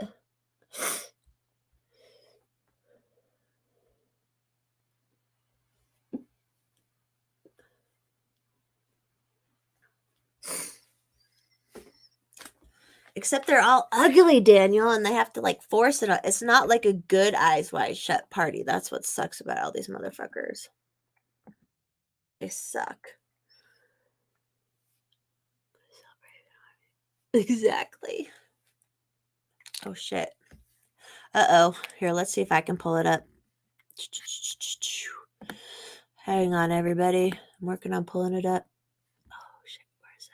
Except they're all ugly, Daniel, and they have to like force it. It's not like a good Eyes Wide Shut party. That's what sucks about all these motherfuckers. They suck. Exactly. Oh shit. Uh-oh. Here, let's see if I can pull it up. Hang on, everybody. I'm working on pulling it up. Oh shit, where is it?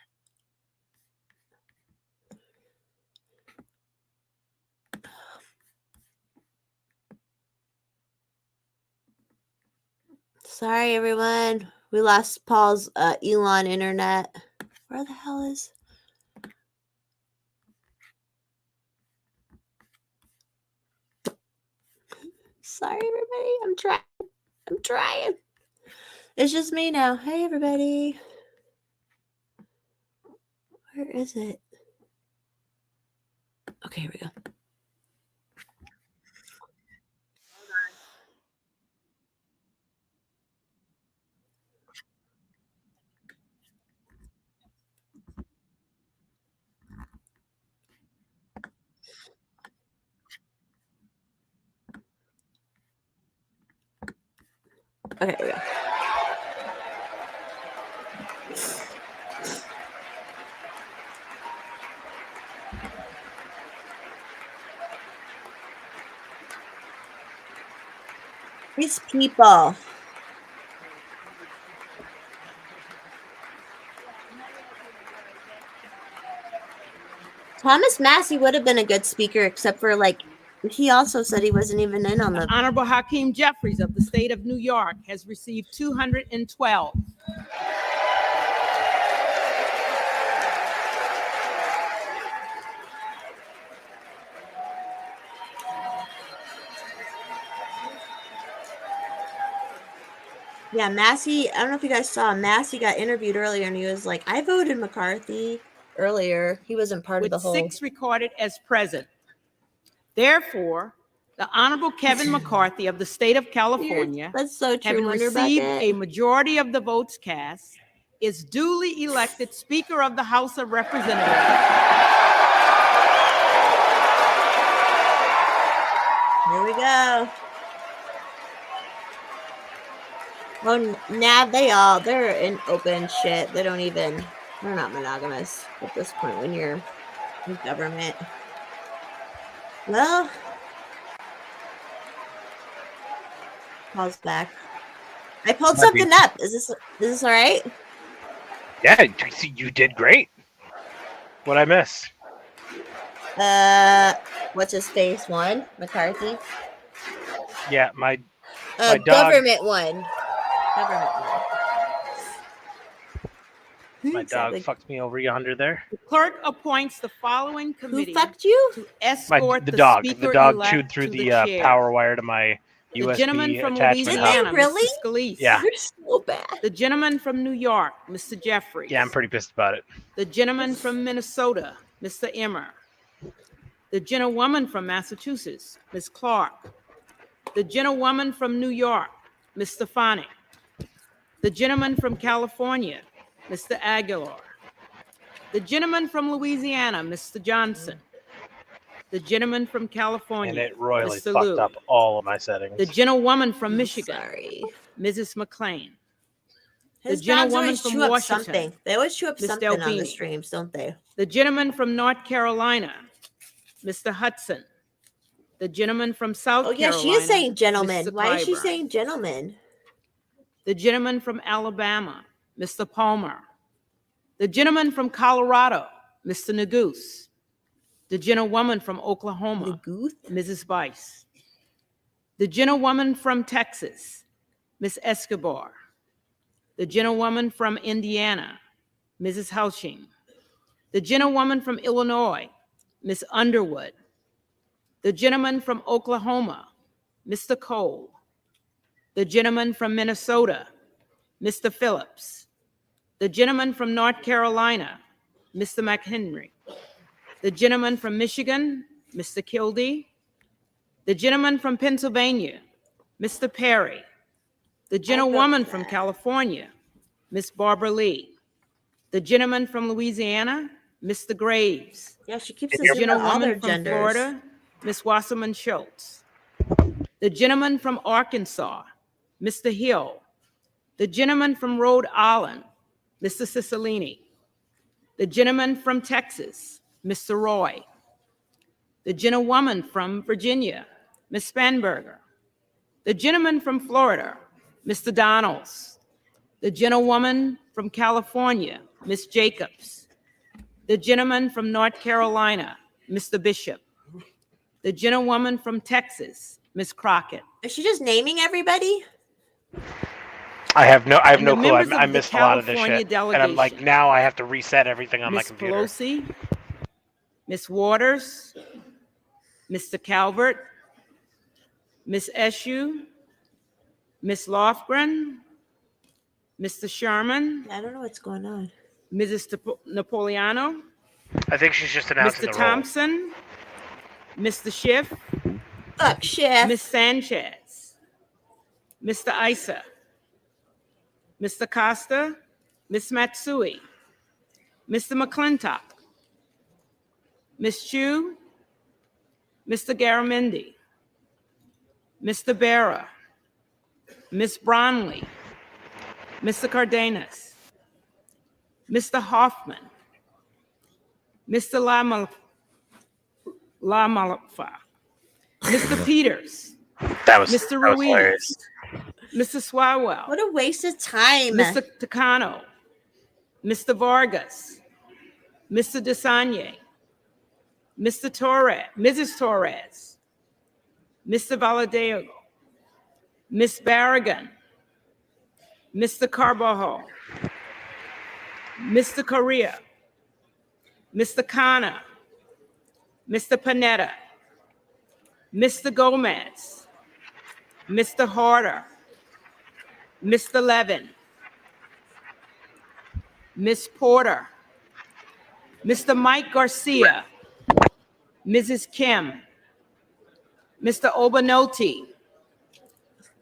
Sorry, everyone. We lost Paul's Elon internet. Where the hell is... Sorry, everybody. I'm trying. It's just me now. Hey, everybody. Where is it? Okay, here we go. Okay, here we go. These people. Thomas Massey would have been a good speaker, except for like he also said he wasn't even in on the... Honorable Hakeem Jeffries of the state of New York has received 212. Yeah, Massey, I don't know if you guys saw, Massey got interviewed earlier and he was like, I voted McCarthy earlier. He wasn't part of With the whole... 6 recorded as present. Therefore, the Honorable Kevin McCarthy of the state of California, That's so true, having Wonder received Bucket. a majority of the votes cast, is duly elected Speaker of the House of Representatives. Here we go. Well, now they're in open shit. They're not monogamous at this point when you're in government. Well, Paul's back. I pulled something up. Is this all right? Yeah, you did great. What'd I miss? What's his face? One McCarthy. Yeah, my dog. Government one. Government one. My dog fucked me over yonder there. The clerk appoints the following committee Who fucked you? to escort The dog speaker-elect chewed through to the chair. power wire to my The USB gentleman from attachment. Louisiana, Really? Mr. Scalise. Yeah. You're so bad. The gentleman from New York, Mr. Jeffries. Yeah, I'm pretty pissed about it. The gentleman from Minnesota, Mr. Emmer. The gentlewoman from Massachusetts, Ms. Clark. The gentlewoman from New York, Ms. Stefani. The gentleman from California, Mr. Aguilar. The gentleman from Louisiana, Mr. Johnson. The gentleman from California, And it royally Mr. fucked Liu. up all of my settings. The gentlewoman from Michigan, Sorry. Mrs. McLean. His The dogs gentlewoman always from chew up Washington, something. They always chew up Miss something on the Delphine. streams, don't they? The gentleman from North Carolina, Mr. Hudson. The gentleman from South Oh yeah, Carolina. she is saying gentlemen. Mr. Why is she Clyburn. saying gentlemen? The gentleman from Alabama, Mr. Palmer. The gentleman from Colorado, Mr. Neguse. The gentlewoman from Oklahoma, The goose? Mrs. Bice. The gentlewoman from Texas, Miss Escobar. The gentlewoman from Indiana, Mrs. Houshing. The gentlewoman from Illinois, Miss Underwood. The gentleman from Oklahoma, Mr. Cole. The gentleman from Minnesota, Mr. Phillips. The gentleman from North Carolina, Mr. McHenry. The gentleman from Michigan, Mr. Kildee. The gentleman from Pennsylvania, Mr. Perry. The gentlewoman from California, Miss Barbara Lee. The gentleman from Louisiana, Mr. Graves. Yeah, she keeps The us in all their Gentlewoman from genders. Florida, Ms. Wasserman Schultz. The gentleman from Arkansas, Mr. Hill. The gentleman from Rhode Island, Mr. Cicilline. The gentleman from Texas, Mr. Roy. The gentlewoman from Virginia, Ms. Spanberger. The gentleman from Florida, Mr. Donalds. The gentlewoman from California, Ms. Jacobs. The gentleman from North Carolina, Mr. Bishop. The gentlewoman from Texas, Ms. Crockett. Is she just naming everybody? I have no And the clue. members of I the missed a lot of this California shit, and I'm like, delegation. now I have to reset everything on my Ms. computer. Pelosi, Ms. Waters, Mr. Calvert, Ms. Eshoo, Ms. Lofgren, Mr. Sherman, I don't know what's going on. Mrs. Napoleano, I think she's just announcing Mr. the role. Thompson, Mr. Schiff, Fuck, chef. Ms. Sanchez, Mr. Issa, Mr. Costa, Ms. Matsui, Mr. McClintock, Ms. Chu, Mr. Garamendi, Mr. Barra, Ms. Bronley, Mr. Cardenas, Mr. Hoffman, Mr. Lamalfa, Mr. Peters, That was Mr. that was Ruiz, hilarious. Mr. Swalwell, What a waste of time. Mr. Takano, Mr. Vargas, Mr. Desanye, Mr. Torres, Mrs. Torres, Mr. Valadeo, Ms. Barragan, Mr. Carbajo, Mr. Correa, Mr. Kana, Mr. Panetta, Mr. Gomez, Mr. Harder, Mr. Levin, Ms. Porter, Mr. Mike Garcia, Mrs. Kim, Mr. Obanoti,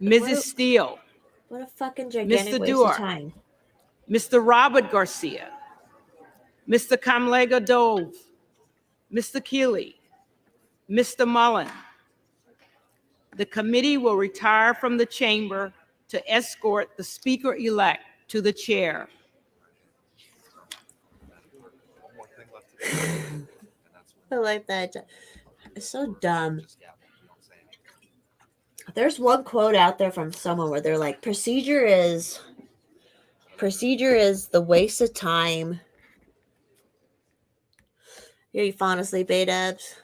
Mrs. Steele, What a fucking gigantic Mr. waste Dewar. of time. Mr. Robert Garcia, Mr. Kamlega Dove, Mr. Keeley, Mr. Mullen. The committee will retire from the chamber to escort the speaker-elect to the chair. I like that. It's so dumb. There's one quote out there from someone where they're like, procedure is the waste of time. Are you falling asleep, A-dubs?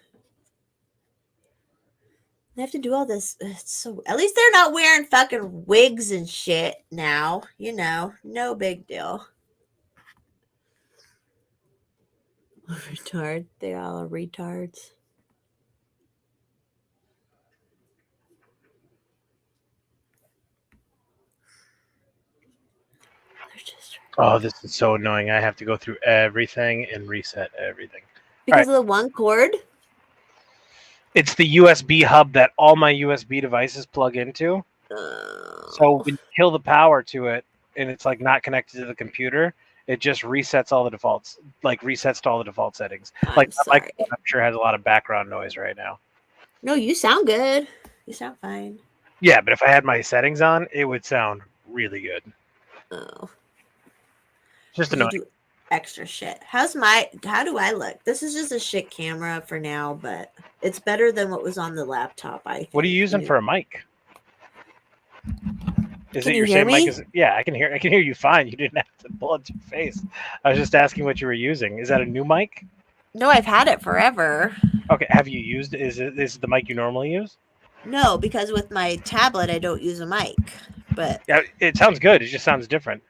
They have to do all this. It's so, at least they're not wearing fucking wigs and shit now. You know, no big deal. Retard. They all are retards. They're just Oh, this is so annoying. I have to go through everything and reset everything. because of the one cord. It's the USB hub that all my USB devices plug into. So when you kill the power to it and it's like not connected to the computer, it just resets all the defaults, like resets to all the default settings. Like sorry. I'm sure has a lot of background noise right now. No, you sound good. You sound fine. Yeah, but if I had my settings on, it would sound really good. Oh, Just you annoying. do extra shit. How do I look? This is just a shit camera for now, but it's better than what was on the laptop. I think. What are you using for a mic? Is Can it you your hear same mic? me? Yeah, I can hear you fine. You didn't have to pull it to your face. I was just asking what you were using. Is that a new mic? No, I've had it forever. Okay, have you used is it the mic you normally use? No, because with my tablet I don't use a mic. But Yeah, it sounds good. It just sounds different.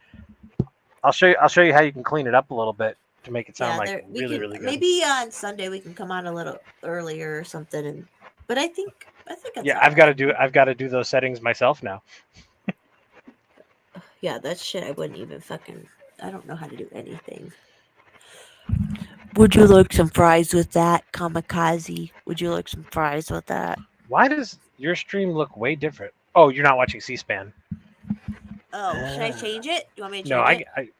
I'll show you how you can clean it up a little bit to make it sound like we really, can, really good. maybe on Sunday we can come on a little earlier or something. But I think it's Yeah, all I've got right. to do those settings myself now. Yeah, that shit I wouldn't even fucking. I don't know how to do anything. Would you like some fries with that, Kamikaze? Would you like some fries with that? Why does your stream look way different? Oh, you're not watching C-SPAN. Oh, should I change it? Do you want me to change No, it?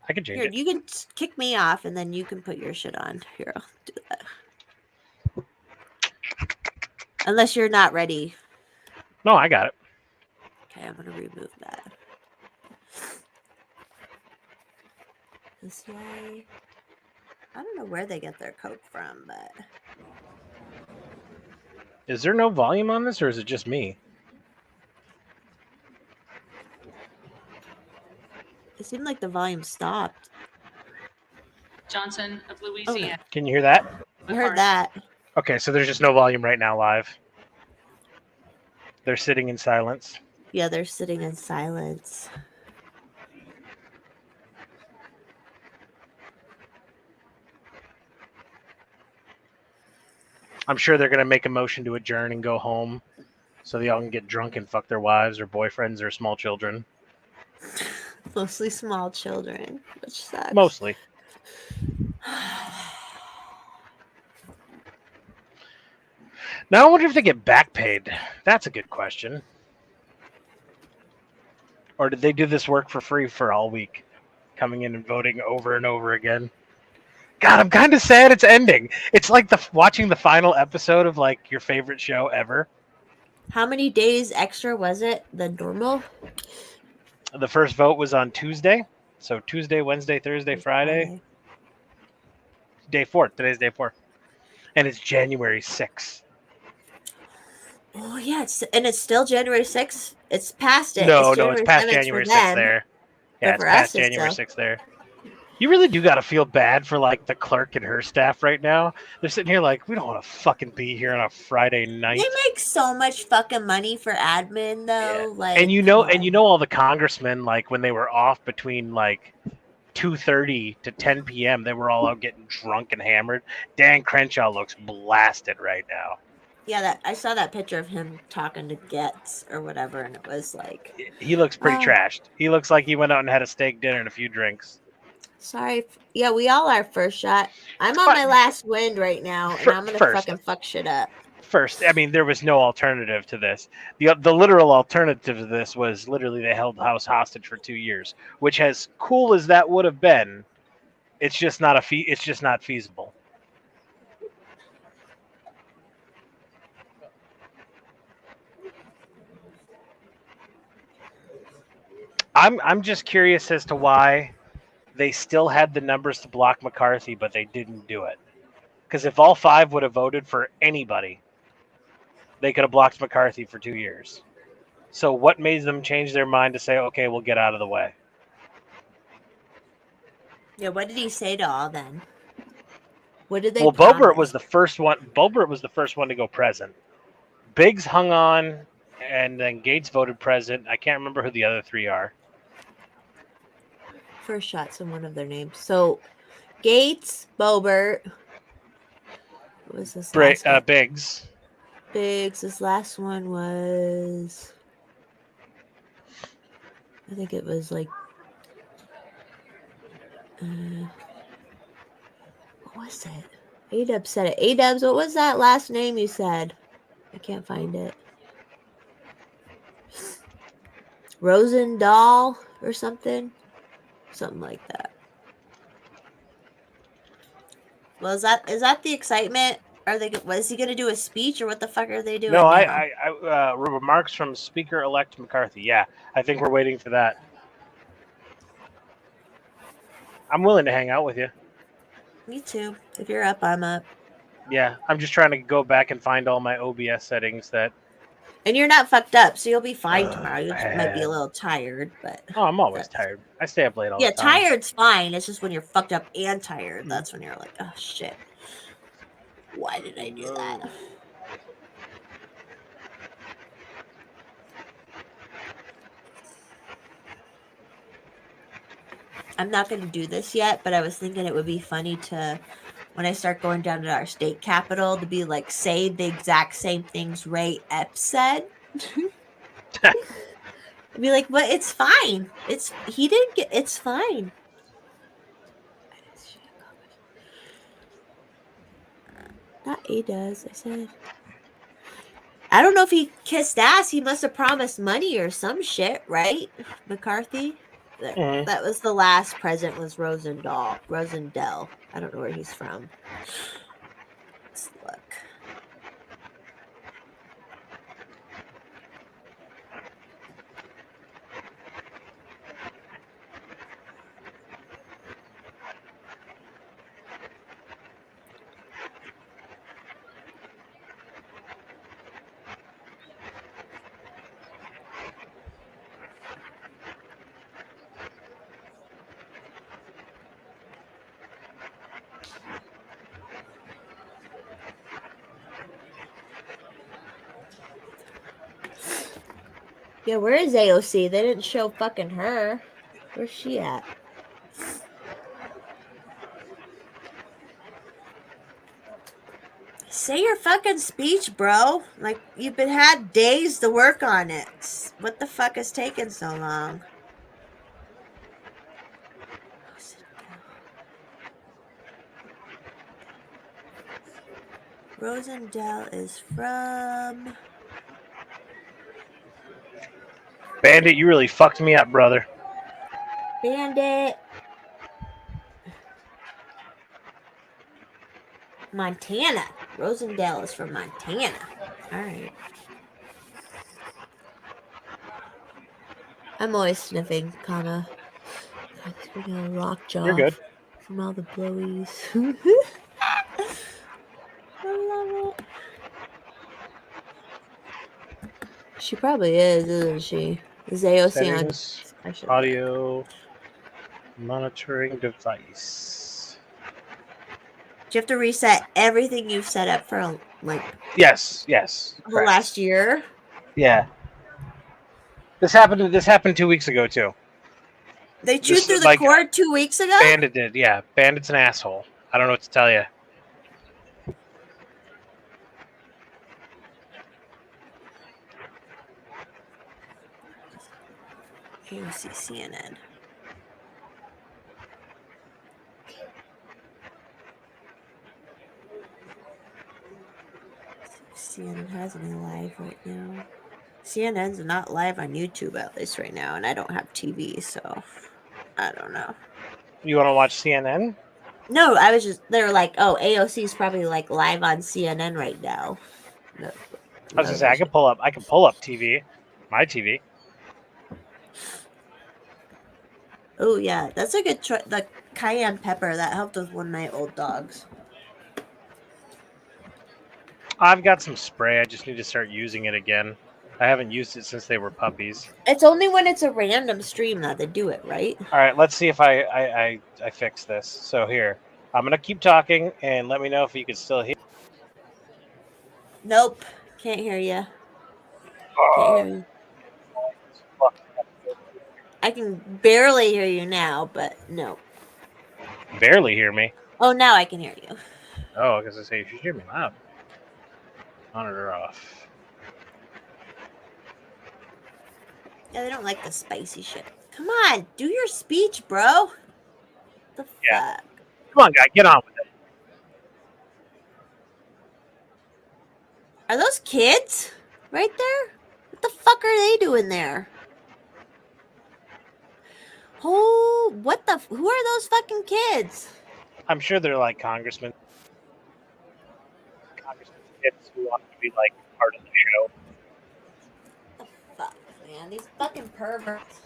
I I can change Here, it. you can kick me off, and then you can put your shit on. Here, I'll do that. Unless you're not ready. No, I got it. Okay, I'm gonna remove that. This way. I don't know where they get their Coke from, but Is there no volume on this, or is it just me? it seemed like the volume stopped. Johnson of Louisiana. Can you hear that? I heard that. Okay, so there's just no volume right now live. They're sitting in silence. Yeah, they're sitting in silence. I'm sure they're gonna make a motion to adjourn and go home, so they all can get drunk and fuck their wives or boyfriends or small children. Mostly small children, which sucks. Mostly. Now I wonder if they get back paid. That's a good question. Or did they do this work for free for all week, coming in and voting over and over again? God, I'm kind of sad it's ending. It's like watching the final episode of like your favorite show ever. How many days extra was it than normal? The first vote was on Tuesday. So Tuesday, Wednesday, Thursday, Friday. Day 4. Today's day 4. And it's January 6th. Oh yeah, it's still January 6th. It's past it. No, it's it's past 7th January for 6th them. there. But Yeah, it's for past us, it's January still- 6th there. You really do got to feel bad for like the clerk and her staff right now. They're sitting here like, we don't want to fucking be here on a Friday night. They make so much fucking money for admin though. Yeah. Like, And you know all the congressmen, like when they were off between like 2:30 to 10 p.m., they were all out getting drunk and hammered. Dan Crenshaw looks blasted right now. Yeah, that I saw that picture of him talking to Getz or whatever, and it was like, He looks pretty Oh. trashed. He looks like he went out and had a steak dinner and a few drinks. sorry. Yeah, we all are first shot. I'm on But- my last wind right now, and I'm gonna First. fucking fuck shit up. First, I mean, there was no alternative to this. The literal alternative to this was literally they held the house hostage for 2 years, which, as cool as that would have been, it's just not it's just not feasible. I'm just curious as to why they still had the numbers to block McCarthy, but they didn't do it. Because if all 5 would have voted for anybody, they could have blocked McCarthy for 2 years. So what made them change their mind to say, okay, we'll get out of the way? Yeah, what did he say to all then? What did they? Well, Boebert promise? was the first one. Boebert was the first one to go present. Biggs hung on, and then Gates voted present. I can't remember who the other 3 are. First shots in one of their names. So, Gates, Boebert. What was this? Last one? Biggs. Biggs. This last one was. I think it was like. What was it? A-Dub said it. A-Dubs, what was that last name you said? I can't find it. Rosendahl or something? Something like that. Well, is that the excitement? Was he gonna do a speech or what the fuck are they doing? No, now? remarks from Speaker-elect McCarthy. Yeah, I think we're waiting for that. I'm willing to hang out with you. Me too. If you're up, I'm up. Yeah, I'm just trying to go back and find all my OBS settings that. And you're not fucked up, so you'll be fine tomorrow. You just might be a little tired, but Oh, I'm always tired. I stay up late all yeah, the time. tired's fine. It's just when you're fucked up and tired, that's when you're like, oh shit. Why did I do that? I'm not going to do this yet, but I was thinking it would be funny to, when I start going down to our state capital, to be like, say the exact same things Ray Epps said. I'd be like, but it's fine. It's fine. Not A does, I said. I don't know if he kissed ass. He must have promised money or some shit, right? McCarthy? Mhm. That was the last president was Rosendell. I don't know where he's from. Let's look. Yeah, where is AOC? They didn't show fucking her. Where's she at? Say your fucking speech, bro. Like, you've been had days to work on it. What the fuck is taking so long? Rosendell is from... Bandit, you really fucked me up, brother. Bandit. Montana. Rosendell is from Montana. Alright. I'm always sniffing, kinda. I think we're gonna lockjaw. You're good. From all the blowies. I love it. She probably is, isn't she? Is AOC Settings, on? I should audio monitoring device. Do you have to reset everything you've set up for like Yes. the correct. last year? Yeah. This happened 2 weeks ago too. They chewed This through is the like- cord 2 weeks ago? Bandit did, yeah. Bandit's an asshole. I don't know what to tell you. AOC CNN. CNN has any live right now. CNN's not live on YouTube at least right now, and I don't have TV, so I don't know. You want to watch CNN? No, I was just they were like, oh, AOC's probably like live on CNN right now. No, I was gonna say I can pull up TV, my TV. Oh yeah, that's a good choice. The cayenne pepper that helped with one of my old dogs. I've got some spray. I just need to start using it again. I haven't used it since they were puppies. It's only when it's a random stream that they do it, right? All right, let's see if I fix this. So here, I'm gonna keep talking and let me know if you can still hear. Nope, can't hear you. Can't hear you. I can barely hear you now, but no. Barely hear me. Oh, now I can hear you. Oh, because I say you should hear me loud. Monitor off. Yeah, they don't like the spicy shit. Come on, do your speech, bro. The Yeah. fuck? Come on, guy, get on with it. Are those kids right there? What the fuck are they doing there? Oh, what the? Who are those fucking kids? I'm sure they're like congressmen. Congressmen kids who want to be like part of the show. What the fuck, man? These fucking perverts.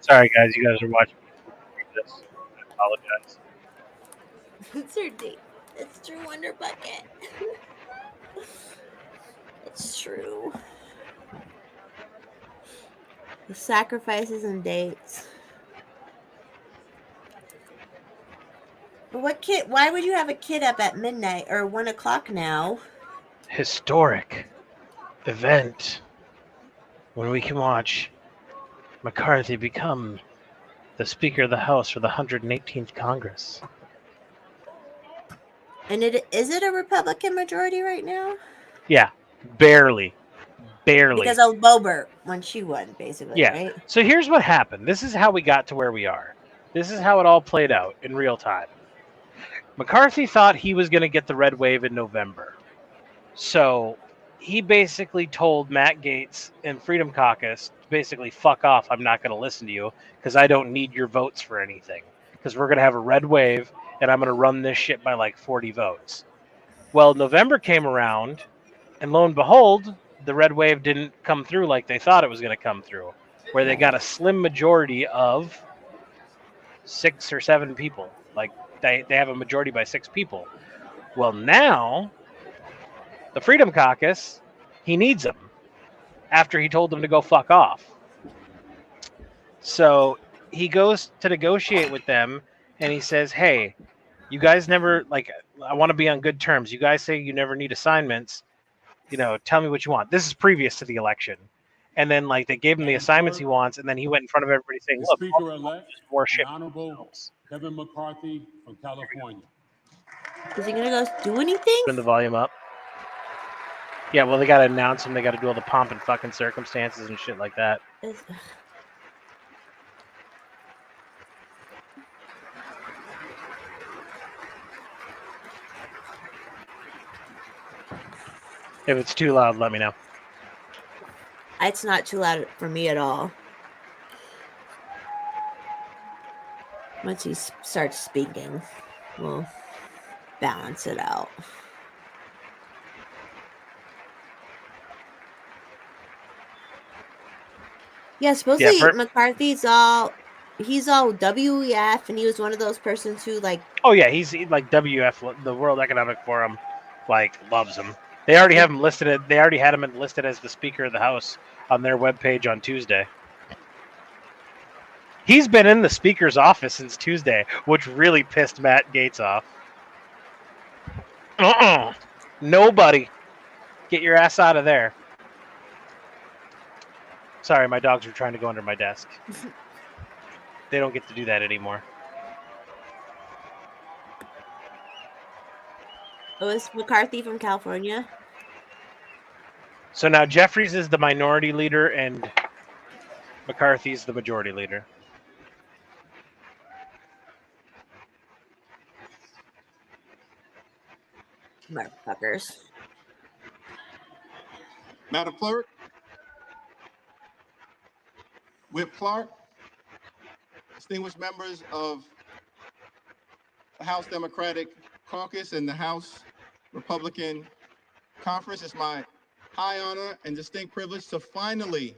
Sorry, guys, you guys are watching this. I apologize. It's her date. It's true Wonder Bucket. It's true. The sacrifices and dates. But what kid? Why would you have a kid up at midnight or 1 o'clock now? Historic event when we can watch McCarthy become the Speaker of the House for the 118th Congress. And is it a Republican majority right now? Yeah, barely. Barely. Because of Boebert when she won, basically, Yeah. right? So here's what happened. This is how we got to where we are. This is how it all played out in real time. McCarthy thought he was going to get the red wave in November. So he basically told Matt Gaetz and Freedom Caucus, basically, fuck off. I'm not going to listen to you because I don't need your votes for anything. Because we're going to have a red wave and I'm going to run this shit by like 40 votes. Well, November came around and lo and behold, the red wave didn't come through like they thought it was going to come through, where they got a slim majority of 6 or 7 people. Like they have a majority by 6 people. Well, now the Freedom Caucus, he needs them after he told them to go fuck off. So he goes to negotiate with them and he says, hey, you guys never, like, I want to be on good terms. You guys say you never need assignments. You know, tell me what you want. This is previous to the election. And then, like, they gave him the assignments he wants, and then he went in front of everybody saying, look, Speaker-elect, more shit. Honorable Kevin McCarthy from California. Is he gonna go do anything? Turn the volume up. Yeah, well, they got to announce him. They got to do all the pomp and fucking circumstances and shit like that. If it's too loud, let me know. It's not too loud for me at all. Once he starts speaking, we'll balance it out. Yeah, supposedly McCarthy's he's all WEF, and he was one of those persons who, like... Oh, yeah, he's like WF, the World Economic Forum, like, loves him. They already have him listed. They already had him listed as the Speaker of the House on their webpage on Tuesday. He's been in the Speaker's office since Tuesday, which really pissed Matt Gaetz off. Nobody. Get your ass out of there. Sorry, my dogs were trying to go under my desk. They don't get to do that anymore. It was McCarthy from California. So now Jeffries is the minority leader and McCarthy's the majority leader. Motherfuckers. Madam Clerk, Whip Clark, distinguished members of the House Democratic Caucus and the House Republican Conference, it's my high honor and distinct privilege to finally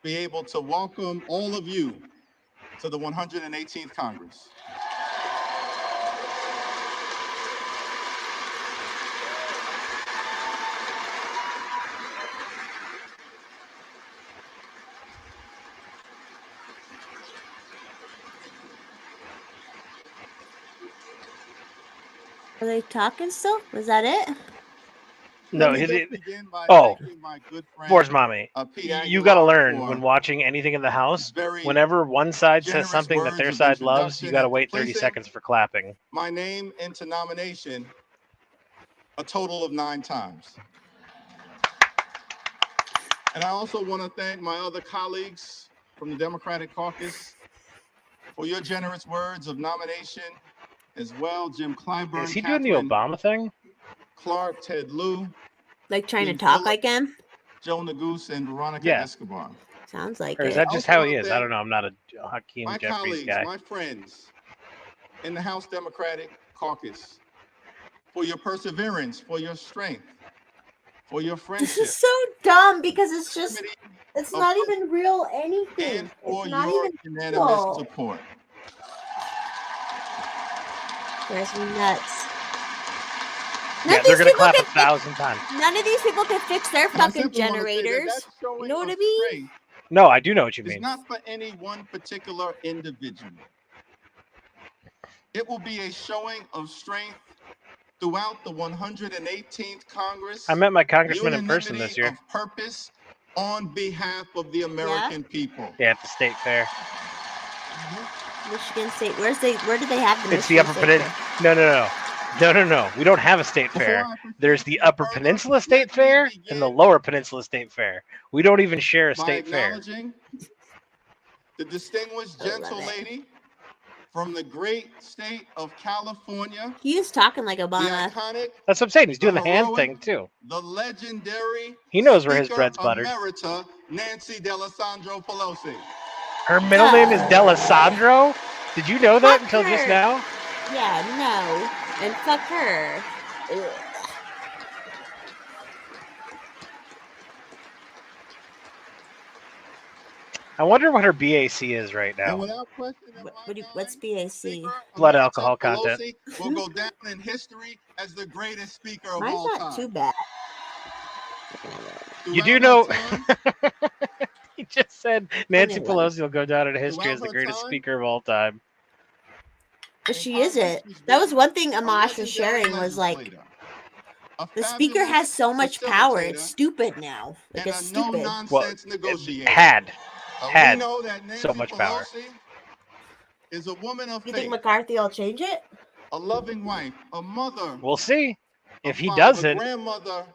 be able to welcome all of you to the 118th Congress. Are they talking still? Was that it? No, Force Mommy. You got to learn when watching anything in the House, whenever one side says something that their side loves, you got to wait 30 seconds for clapping. My name into nomination a total of 9 times. And I also want to thank my other colleagues from the Democratic Caucus for your generous words of nomination as well. Jim Clyburn. Is he doing the Obama thing? Clark, Ted Lieu. Like trying to talk like him? Joe Neguse and Veronica Escobar. Sounds like it. Or is that just how he is? I don't know. I'm not a Hakeem Jeffries guy. My friends in the House Democratic Caucus, for your perseverance, for your strength, for your friendship. This is so dumb because it's just, it's not even real anything. And for it's not your even unanimous real. support. Drives me nuts. They're going to clap 1,000 times. None of these people can fix their fucking generators. You know what I mean? No, I do know what you mean. It's not for any one particular individual. It will be a showing of strength throughout the 118th Congress. I met my congressman in person this year. Of purpose on behalf of the American people. Yeah, at the state fair. Michigan State. Where did they have the It's the Upper Peninsula. No. No. We don't have a state fair. There's the Upper Peninsula State Fair and the Lower Peninsula State Fair. We don't even share a by state fair. acknowledging the distinguished I love gentle it. lady from the great state of California, He is talking like the Obama. iconic, That's what I'm saying. He's doing the The hand heroic- thing too. the legendary He knows where his Speaker bread's buttered. Emerita Nancy D'Alessandro Pelosi. Her middle name is D'Alessandro. Did you know that Fuck until just her. now? Yeah, no. And fuck her. Ugh. I wonder what her BAC is right And now. without question, in What, my what's mind, BAC? Speaker Blood Emerita alcohol content. Pelosi will go down in history as the greatest speaker of Mine's all not time. too bad. You do Throughout know. her time, He just said Nancy Okay, well. Pelosi will go down in history Throughout as the her greatest time- speaker of all time. But in she Congress, isn't. she's That was been one thing a Amash was legendary sharing was like, legislator, a the speaker fabulous has so much power. It's facilitator, stupid now. Like, and it's a stupid. no-nonsense negotiator. Had. But had we know that Nancy so much power. Pelosi is a woman of You faith, think McCarthy will change it? a loving wife, a mother, We'll see. a If he father, doesn't, a grandmother.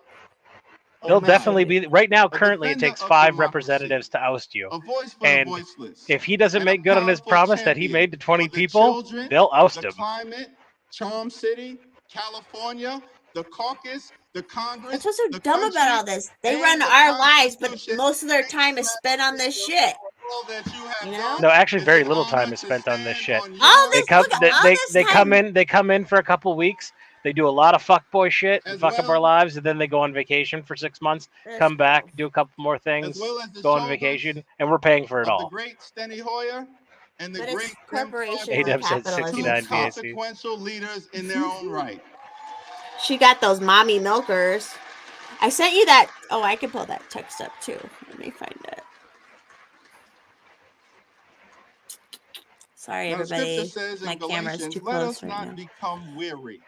a he'll man, definitely be. Right now, a currently, it defender takes of 5 democracy, representatives to oust you. a voice for And the voiceless. If he doesn't and make a good on his powerful promise that he champion made to 20 for the people, children, they'll oust the him. climate, Charm City, California, the caucus, the Congress. That's what's so the dumb about country, all this. They and run the our lives, but Constitution. most of their time is spent on this shit. All that you have You know? done, No, actually, it's very an little honor time is to spent on this stand shit. on All your They this come. look, They, all they, this they time. come in. They come in for a couple weeks. They do a lot of fuckboy shit and As fuck up our well lives, and then they go on vacation for 6 months, That's come back, cool. do a couple more as things, well as the go on shoulders vacation, and we're paying for it of the all. great Steny Hoyer and the But great it's Kim corporations Clyburn, and ADEM said capitalism. 69 It's tough. BAC. consequential leaders in their own right. She got those mommy milkers. I sent you that. Oh, I can pull that text up too. Let me find it. Sorry, Now, the scripture everybody. says My in camera's Galatians, too let close us right not now. become weary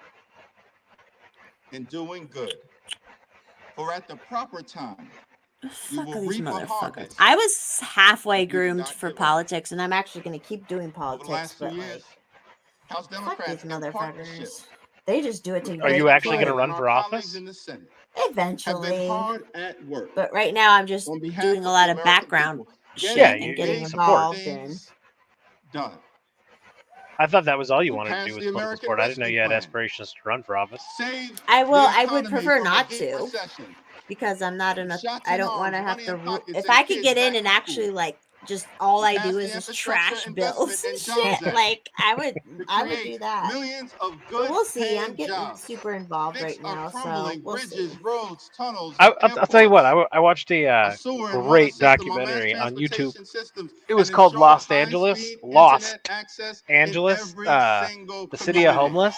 in doing good. For at the proper time, The we fuck will are these reap a motherfuckers? harvest I was halfway if we do groomed not for give up. politics, and I'm actually going to keep doing Over the politics. last 2 But like, years, House fuck Democrats these in partnership motherfuckers. They just do it to with Are get you actually Senator going to Clyburn clout. run and for our colleagues office? in the Senate have been Eventually. hard at work But right now, I'm just on behalf doing of a the lot of American background people, shit Yeah, and you getting support. involved. And things done. I thought that was all you We wanted to passed do was the political American support. I didn't know Rescue you had Plan, aspirations to run for office. saved I will. the I would economy prefer from a not deep to recession, because I'm not enough. shots I in don't want arms, to have money to. in pockets, If and I could kids get in back and to actually school. like just all We I passed do the is just Infrastructure trash Investment bills and and Jobs shit, Act like I would to do create that. millions of But good we'll see. I'm paying getting jobs, super involved fix right our now, so crumbling we'll see. bridges, roads, tunnels, I, and I'll tell you what. airports, I watched a a sewer and water great system, our mass documentary on YouTube. transportation systems, It was and called ensure Lost Angeles. high-speed Lost internet access in Angeles, every single the city of community. homeless,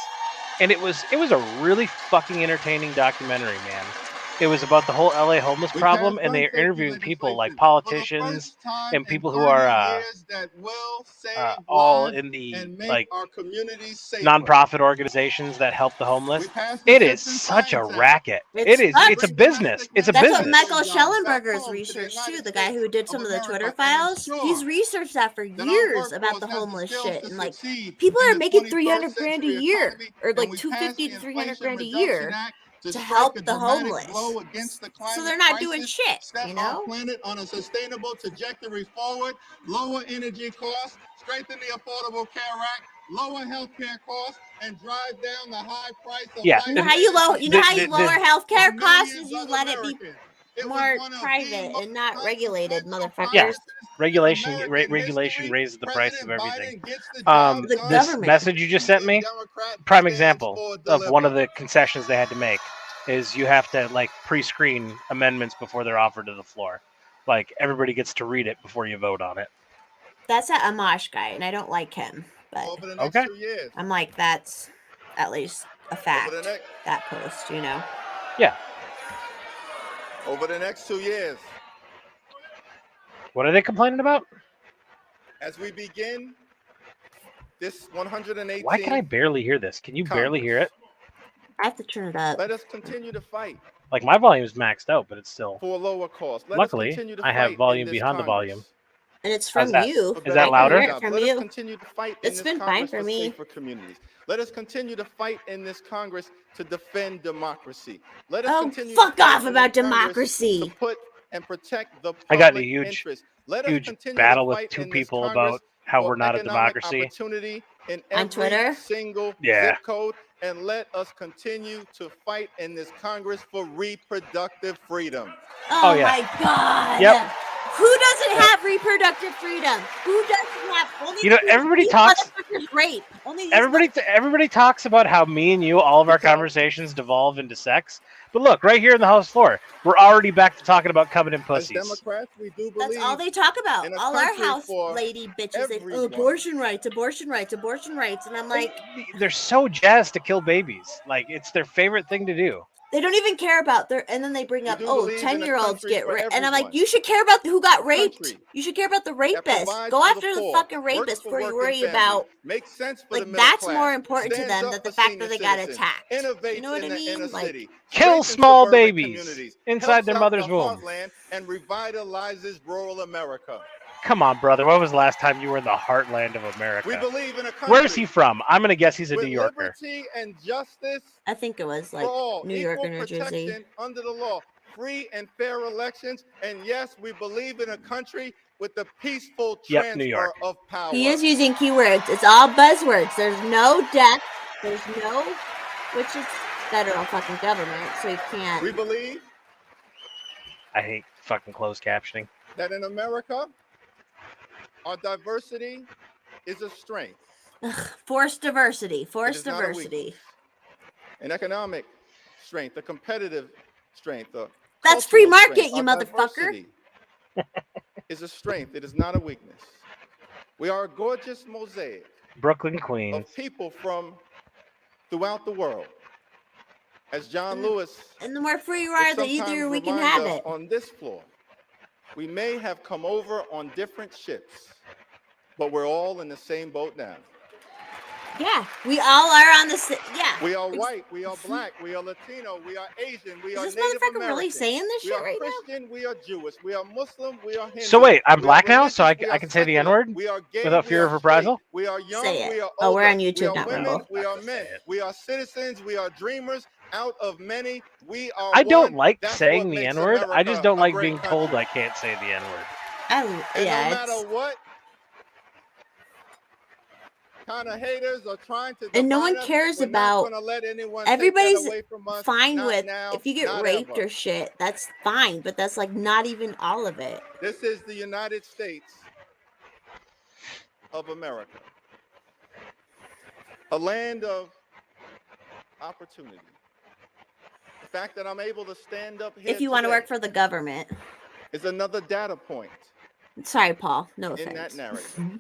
and it was a really fucking entertaining documentary, man. It was about the whole LA homeless We problem, passed and gun they're safety interviewing people like legislation for the politicians first time and in people who 30 are years that will save all lives in the and make like our communities safer. nonprofit organizations that help the homeless. We passed the It is Citizen such a Science Act racket. It It's sucks. a business. It's a That's what business. Michael Jobs back Schellenberger's home to the research too. United The guy States who did of some of the America Twitter and files. He's ensure researched that for that our years about the workforce has the homeless skills shit, to and like succeed people in are the making 21st 300 grand a century year, economy, or and like we passed 250 the to 300 Inflation grand a Reduction year Act to to strike help a the dramatic homeless. blow against the So climate they're not doing crisis, shit, set you our know? planet on a sustainable trajectory forward, lower energy costs, strengthen the Affordable Care Act, lower healthcare costs, and drive down the high price of Yeah, life You know how you lower. You know how you lower for healthcare costs millions is you of let it be Americans. It was more one of the private most and not regulated, consequential Yeah, motherfuckers. regulation American regulation history. raises the price of President everything. Biden gets the job The done. This government. message you just sent me, Democrat prime stands example for of one of deliver. the concessions they had to make is you have to like pre-screen amendments before they're offered to the floor. Like everybody gets to read it before you vote on it. That's that Amash guy, and I don't like him, but Over the next Okay. 2 years. I'm like, that's at least a fact. Over the next That post, you know. Yeah. over the next 2 years, What are they complaining about? as we begin this 118th Why can I barely hear this? Can you barely hear it? I have to turn it up. Let us continue to fight Like my volume's maxed out, but it's still. for a lower cost. Let Luckily, us continue to I have fight volume in this behind the Congress volume. and it's from that? you. Is that louder? I can hear it from Let you. us continue to fight in It's this been fine Congress for me. safer communities. Let us continue to fight in this Congress to defend democracy. Let us Oh, continue fuck to fight off in about this Congress democracy. to put and protect the I got in a public huge, interest. Let us huge continue battle to with fight two in this people Congress about how for we're not a economic democracy. opportunity in On every Twitter? single Yeah. zip code, and let us continue to fight in this Congress for reproductive freedom. Oh, yeah. my God. Yep. Who doesn't Yep. have reproductive freedom? Who doesn't have? Only You know, these everybody talks- motherfuckers rape. Only these Everybody talks about how me and you, all of our conversations devolve into sex. But look, right here in the House floor, we're already back to talking about coming in As pussies. Democrats, we do That's believe all they talk about. in a All our country house for lady bitches. They, everyone. abortion rights, abortion rights, abortion rights. And I'm like, They're so jazzed to kill babies. Like, it's their favorite thing to do. they don't even care about their. And then they bring We up, do oh, believe in a 10-year-olds country get for raped. And I'm like, everyone. you should care about who got A raped. country You should care about the that rapist. provides Go for after the poor, fucking works rapist for before you working worry families, about. makes sense for Like, the middle that's class, more important to stands them up than the for fact senior that they got citizens, attacked. innovates You know what in I the inner mean? Like, city, Kill strengthens small suburban babies communities, inside helps their out mother's the womb. heartland, and revitalizes rural America. Come on, brother. When was the last time you were in the heartland of America? We believe in a country Where is he from? I'm going to guess he's a with New Yorker. liberty and justice I think it was for like all, New York equal or New Jersey. protection under the law, free and fair elections, and yes, we believe in a country with the peaceful Yep, New York. transfer of power. He is using keywords. It's all buzzwords. There's no depth. There's no, which is federal fucking government, so you can't. We believe I hate fucking closed captioning. that in America, our diversity is a strength. Forced diversity. It Forced is not a diversity. weakness. An economic strength, a competitive strength, a That's free cultural market, strength. you Our motherfucker. diversity is a strength. It is not a weakness. We are a gorgeous mosaic Brooklyn, Queens. of people from throughout the world. As John Lewis And the more free you would are, the sometimes easier we can remind have us it. on this floor, we may have come over on different ships, but we're all in the same boat now. Yeah, we all are on the same. Yeah. We are white, we are black, we are Latino, we are Asian, we are Is this Native motherfucker American. really saying this We shit are right now? Christian, we are Jewish, we are Muslim, we are Hindu. So wait, I'm we are black now, so religious, I we are can say the secular, N-word we are gay, without we fear are of reprisal? straight, we are young, Say it. we are Oh, older, we're on we YouTube, are not women, Rumble. we are Say men, it. we are citizens, we are dreamers. Out of many, we are I don't one. like That's saying what the makes N-word. I America just don't a like great being told country. I can't say the N-word. I, And yeah, no it's, matter what kind of haters are trying to and no divide one us, cares we're not about. gonna let anyone take that Everybody's away from us. fine Not with now, if you get not raped ever. or shit. That's fine, but that's like not even all of it. This is the United States of America, a land of opportunity. The fact that I'm able to stand up here If you want to today work for the government. is another data point Sorry, Paul. No in that offense. narrative.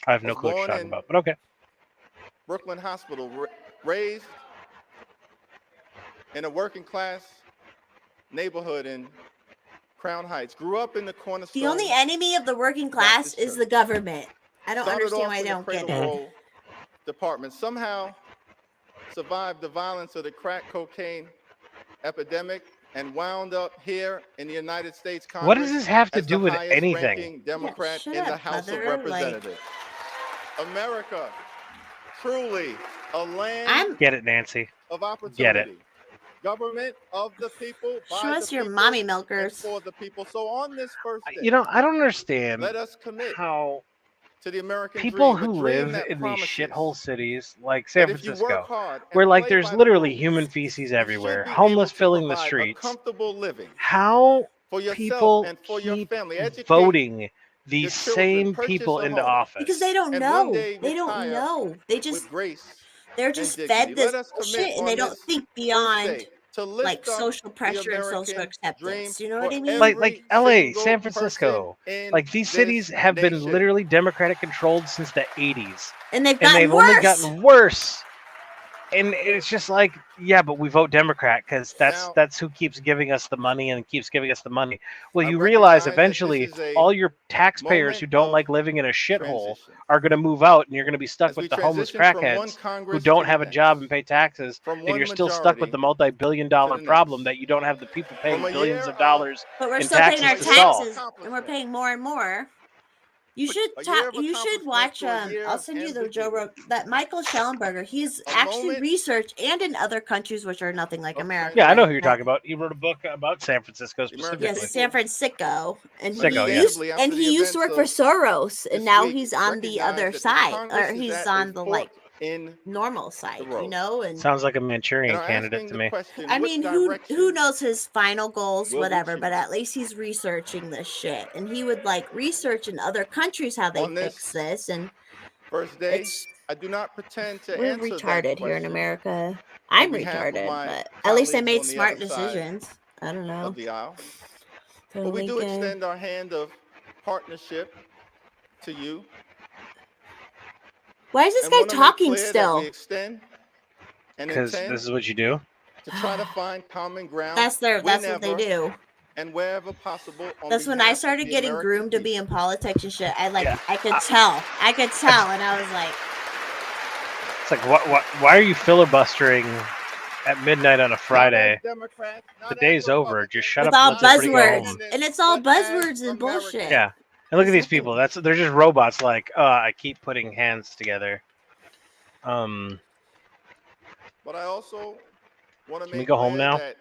I have no Was clue what you're born talking in- about, but okay. Brooklyn Hospital, raised in a working class neighborhood in Crown Heights, grew up in the Cornerstone. The only enemy of the working class Baptist is Church. the government. I don't Started understand off why in they the don't get Cradle it. Roll department. Somehow survived the violence of the crack cocaine epidemic and wound up here in the United States Congress. What does this have to as do the with highest anything? ranking Democrat shut in the up, House mother, of Representatives. America, truly a land I'm. Get it, Nancy. of opportunity. Get it. Government of the people, by Show us the your people, mommy and milkers. for the people. So on this first day, You know, I don't understand let us commit how to the American people dream, a who dream live that in these promises shithole cities like San that if you work Francisco, hard and where like play there's by the literally rules, human feces you everywhere, should be homeless able to filling the provide a streets, comfortable living how for yourself people and for your keep family. Educate voting these your children, same purchase people a into home, office? Because they don't and one know. day They don't retire know. They just with grace they're and just dignity. fed this Let us commit bullshit and they on don't this think first beyond day to lift like up social the pressure and social American dream acceptance. You know what for I mean? like every LA, single San person Francisco, in like these this cities have been nation. literally Democratic controlled since the 80s, And they've and gotten they've worse. only gotten worse. And it's just like, yeah, but we vote Democrat because Now- that's who keeps giving us the money and keeps giving us the money. Well, I you realize recognize that eventually this is a all your taxpayers moment who don't of like living in a shithole transition. are going to move out, and you're going to be stuck As we with the homeless transition from one crackheads who Congress don't to have the a job next, and pay taxes, from and one you're still stuck with majority the multi-billion-dollar to the problem next. that you don't have the people paying From a billions year of dollars. But we're in still paying our taxes to solve. taxes, and we're paying more and more. You should A year of you should accomplishment watch to a year I'll of send you the ambiguity. that Michael Schellenberger. He's A actually moment researched and in other countries which are nothing like of America. Yeah, I know right? who you're talking about. He wrote a book about San Francisco American specifically. Yes, San Francisco, and Sicko, he yeah. used Understandably, after and the he used to work events for of Soros, and this now week, he's on the recognize other that the side, Congress or is he's at on a the fork like in normal side, road. you know. And Sounds like a and Manchurian are candidate asking to the me. question, I what mean, who direction knows his final goals, will we whatever. But choose? at least he's researching this shit, and he would like research in other countries how they On fix this this, and first day, it's I do not pretend to we're answer that retarded here in question America. I'm behalf of retarded, my but at least I colleagues made on the smart other side decisions. I don't know. of the aisle. So But we do Lincoln- extend our hand of partnership to you. Why is this and guy wanna make talking clear that still? we extend and Because intend this is what you do. to try to find common ground That's what they whenever do. and wherever possible. On That's when I behalf of started the getting American groomed to be people. in politics and shit. I Yeah. I could tell. I could tell, and I was like, It's like, why are you filibustering at midnight on a Friday? Not as Democrats, not The as day's over. Just shut with up. all and let everybody go buzzwords, home. and it's all But as buzzwords and bullshit. Americans. Yeah. And look at these Exactly. people. They're just robots. Like, I keep putting hands together. But I also want to Can we make go home clear now? that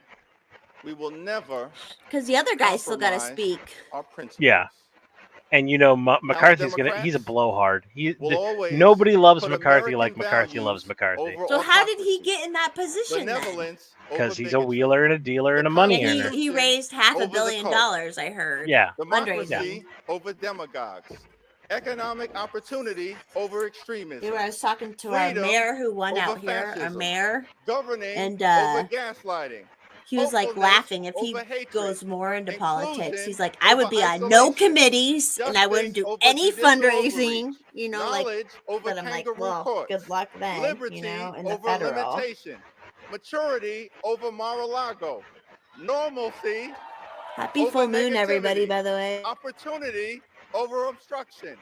we will never Because the other guy still got to compromise speak. our principles. Yeah. And you know, McCarthy's he's a Democrats blowhard. will always Nobody loves put McCarthy American like McCarthy values loves McCarthy. over So how did he autocracy, get in that position then? benevolence Because over he's a bigotry, wheeler and a dealer and a The money And earner. he raised $500 over the million, cult. I heard. Yeah. democracy fundraising. over demagogues, economic opportunity over extremism, We were, I was talking to our Freedom mayor who won over out here, our fascism. mayor. governing And, over gaslighting. He was like Hopefulness laughing if he over hatred, goes more into politics. inclusion He's like, I would over be on no isolation, committees and I wouldn't justice do over any judicial fundraising, overreach, you know, like. knowledge over But I'm like, kangaroo well, courts, good luck then, liberty you know, in the over federal. limitation, maturity over Mar-a-Lago, normalcy, Happy over full moon, everybody, negativity. by the way. opportunity over obstruction,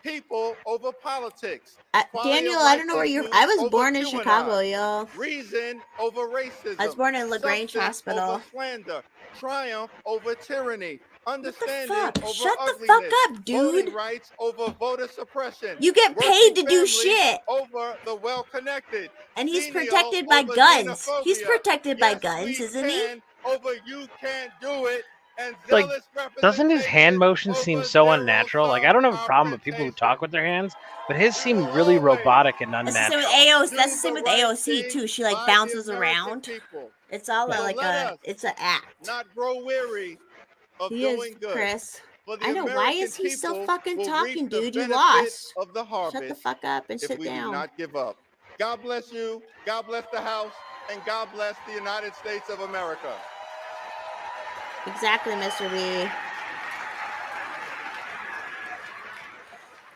people over politics, quality Daniel, of I life don't know where you're. issues I was over born in QAnon, Chicago, y'all. reason over racism. I was born in LaGrange substance Hospital. over slander, triumph over tyranny, What the understanding fuck? over Shut the ugliness, fuck up, voting dude. rights over voter suppression. You get working paid to do family shit. over the well-connected. And he's Genial protected by over guns. He's xenophobia. protected by Yes, guns, we isn't he? can over you can't do it. And Like, zealous Doesn't his hand representation motion seem over so zero unnatural? Like, I don't have a problem with people who talk with their hands, but his seem really robotic and That's the same with unnatural. AOC. That's the same with AOC too. She like bounces around. People, It's all So like let a. us It's an act. not grow weary of He doing is good. Chris. For the I know. Why American is he still people fucking will talking, reap the dude? You benefit lost. Of the harvest Shut the fuck up and if sit we do down. not give up. God bless you. God bless the House. And God bless the United States of America. Exactly, Mr. B.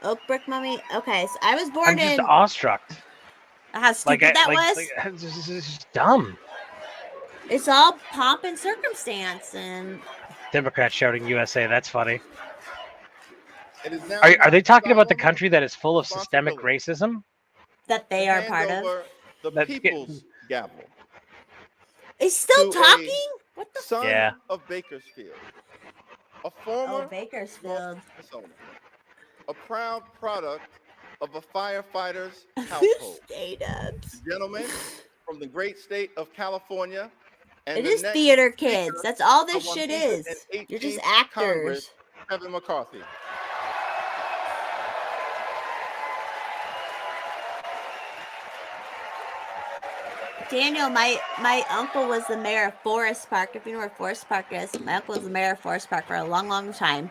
Oak Brick Mummy. Okay, so I was born I'm just in. awestruck. How stupid that was. This is just dumb. It's all pomp and circumstance, and Democrats shouting USA. That's funny. It is now Are they talking about the solemn country that is full of systemic racism? that they to are hand part of. over the That's getting- people's gavel. Is still to a talking? What the? Son Yeah. of Bakersfield. A Oh, former Bakersfield. Minnesota, a proud product of a firefighter's household. Stay-ups. Gentlemen from the great state of California. And It the is next theater Speaker kids. That's all this of shit is. 118th You're just Congress, actors. Kevin McCarthy. Daniel, my uncle was the mayor of Forest Park. If you know where Forest Park is, my uncle was the mayor of Forest Park for a long, long time.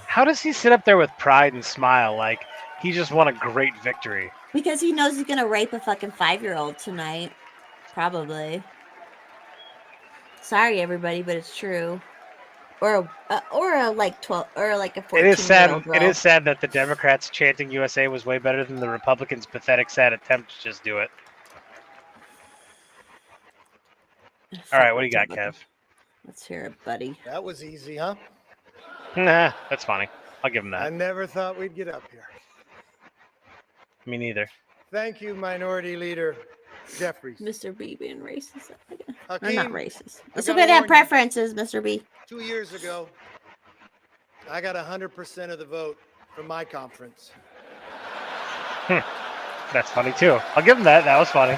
How does he sit up there with pride and smile like he just won a great victory? Because he knows he's gonna rape a fucking 5-year-old tonight. Probably. Sorry, everybody, but it's true. Or a like 12 or like a 14. It is sad. Girl. It is sad that the Democrats chanting USA was way better than the Republicans' pathetic, sad attempt to just do it. All right, what do you got, Kev? Let's hear it, buddy. That was easy, huh? Nah, that's funny. I'll give him I that. never thought we'd get up here. Me neither. Thank you, Minority Leader Jeffries. Mr. B being racist. Or not Hakeem, racist. I It's gotta okay to have warn you. preferences, Mr. B. 2 years ago, I got 100% of the vote from my conference. That's funny too. I'll give him that. That was funny.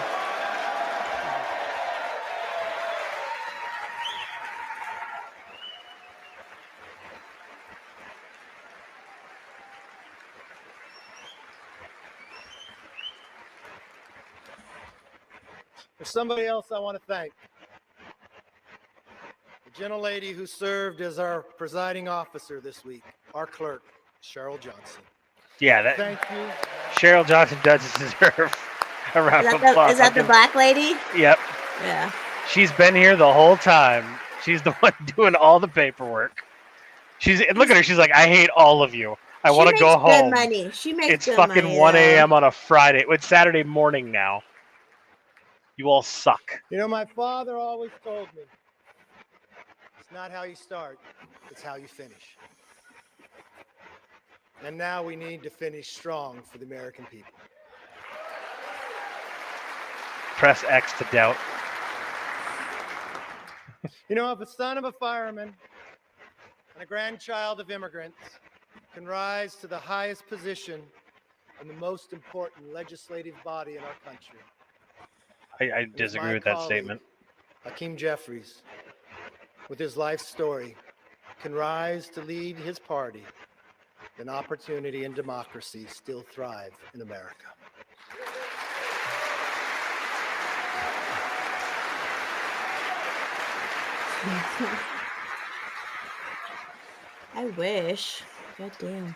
There's somebody else I want to thank. The gentlelady who served as our presiding officer this week, our clerk, Cheryl Johnson. Yeah, that Thank you. Cheryl Johnson does deserve a round Is of that the, applause. is that the black lady? Yep. Yeah. She's been here the whole time. She's the one doing all the paperwork. Look at her. She's like, I hate all of you. I She want to makes go good home. money. She makes It's good fucking money, 1 though. a.m. on a Friday. It's Saturday morning now. You all suck. You know, my father always told me, it's not how you start, it's how you finish. And now we need to finish strong for the American people. Press X to doubt. You know, if a son of a fireman and a grandchild of immigrants can rise to the highest position in the most important legislative body in our country, I disagree with that colleague, statement. Hakeem Jeffries, with his life story, can rise to lead his party, then opportunity and democracy still thrive in America. I wish. God damn.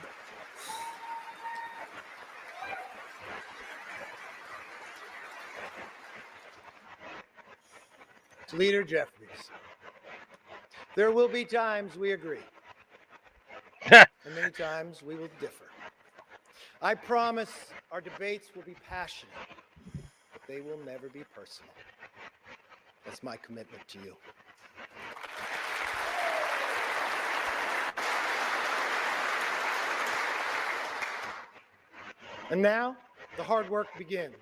Leader Jeffries, there will be times we agree, and many times we will differ. I promise our debates will be passionate, but they will never be personal. That's my commitment to you. And now, the hard work begins.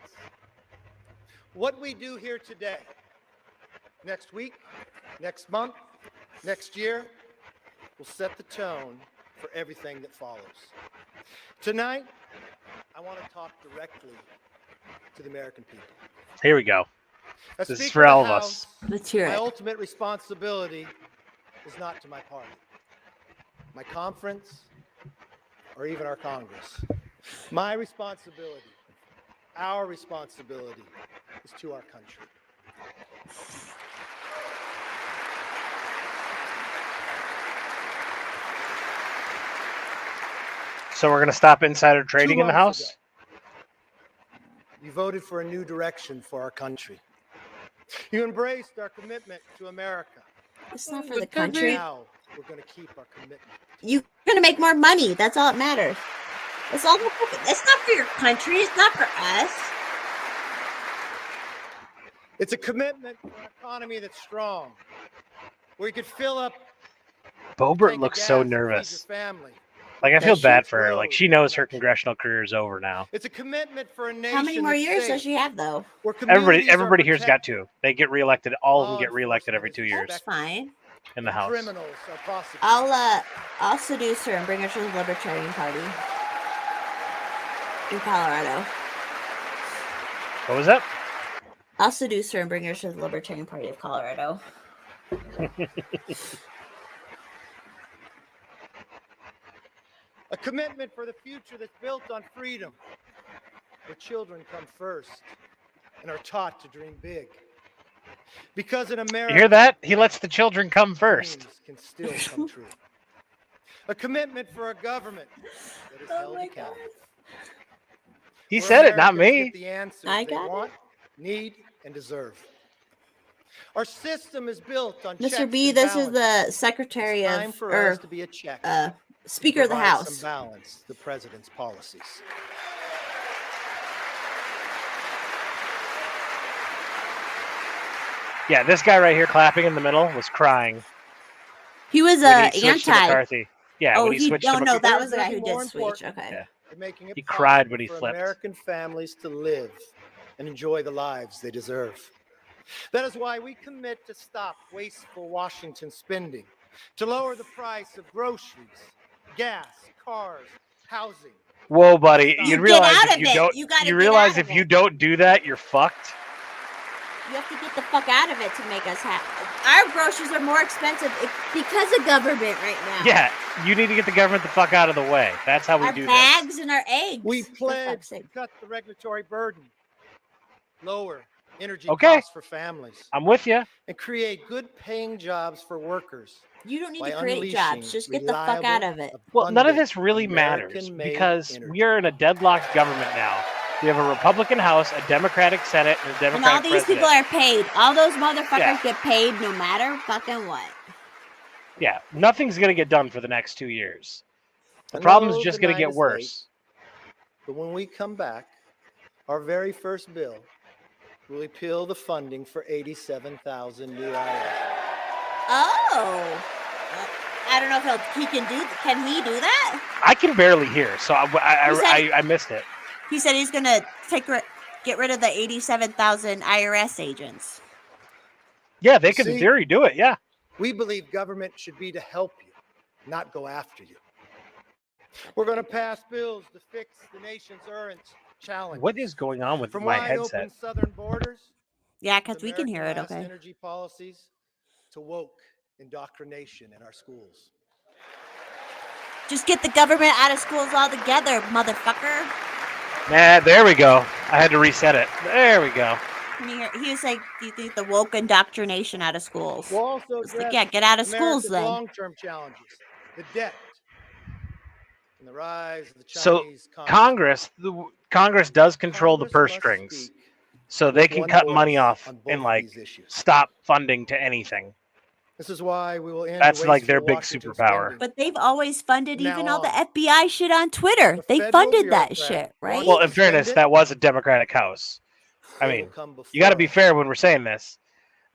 What we do here today, next week, next month, next year, will set the tone for everything that follows. Tonight, I want to talk directly to the American people. Here we go. As This is Speaker for the all of us. House, Let's hear my it. ultimate responsibility is not to my party, my conference, or even our Congress. My responsibility, our responsibility, is to our country. So we're gonna stop insider trading 2 in the months House. ago, you voted for a new direction for our country. You embraced our commitment to America. It's not for the country. Now we're going to keep our commitment. You're gonna make more money. That's all that matters. It's all. It's not for your country. It's not for us. It's a commitment for an economy that's strong, where you could fill up. Bobert tank of looks gas so and feed your nervous. family. Like I feel That bad she's for her. Like she knows her congressional career is over now. It's a commitment for a nation. How many more that's years safe, does she have, though? where communities are Everybody here's got protected, two. They get reelected. All of them law get reelected every enforcement 2 is years That's respected, fine. in the House. criminals are prosecuted. I'll seduce her and bring her to the Libertarian Party in Colorado. What was that? I'll seduce her and bring her to the Libertarian Party of Colorado. A commitment for the future that's built on freedom, where children come first and are taught to dream big. Because in America, You hear that? He lets the children come first. dreams can still come true. A commitment for a government that is Oh held my accountable. He where said it, not Americans me. get the answers I they got it. want, need, and deserve. Our system is built on checks Mr. B, and this is balances. the Secretary It's time of, for or us to be a check. Speaker of the provide House. Some balance to the president's policies. Yeah, this guy right here clapping in the middle was crying He was when he switched to anti. McCarthy. Yeah, Oh, when he he switched no, to no, McCarthy. that was the guy who Nothing more did switch. important Okay. Yeah. than making it He cried possible when he for flipped. American families to live and enjoy the lives they deserve. That is why we commit to stop wasteful Washington spending, to lower the price of groceries, gas, cars, housing. Whoa, buddy! You You get realize out if of you it. don't, You gotta you get realize out of if you it. don't do that, you're fucked. You have to get the fuck out of it to make us happy. Our groceries are more expensive because of government right now. Yeah, you need to get the government the fuck out of the way. That's how we Our do bags and our eggs. We for pledge fuck's to sake. cut the regulatory burden, lower energy Okay. costs for families, I'm with you. and create good paying jobs for workers. You don't need by to create unleashing jobs. Just get the fuck out of it. Well, none of abundant this really matters American-made because energy. we are in a deadlocked government now. We have a Republican House, a Democratic Senate, and a And Democratic all these president. people are paid. All those motherfuckers Yeah. get paid no matter fucking what. Yeah, nothing's gonna get done for the next 2 years. The I problem's know just the gonna night get is worse. late, but when we come back, our very first bill will repeal the funding for 87,000 new IRS. Oh. I don't know if he can do. Can he do that? I can barely hear, so Who said- I missed it. He said he's gonna get rid of the 87,000 IRS agents. Yeah, they could in See? theory do it. Yeah. We believe government should be to help you, not go after you. We're going to pass bills to fix the nation's urgent challenge. What is going on with From my wide headset? open southern borders, Yeah, to because we can hear it. American-last Okay. energy policies, to woke indoctrination in our schools. Just get the government out of schools altogether, motherfucker. Nah, there we go. I had to reset it. There we go. Can you hear? He was like, "Do you think the woke indoctrination out of schools?" We'll also It's like, address yeah, get out of schools America's then. long-term challenges, the debt, and the rise of the So, Chinese Congress does control the purse Congress must strings, speak so they with can one cut money voice off on both and of like these issues. stop funding to anything. This is why we will end That's like their wasteful big Washington superpower. spending. But they've always funded Now even all the on. FBI shit on Twitter. The They federal funded that bureaucrat shit, right? wants Well, to in fairness, spend it, that was a Democratic House. I it will mean, come you got to be before fair when we're saying this.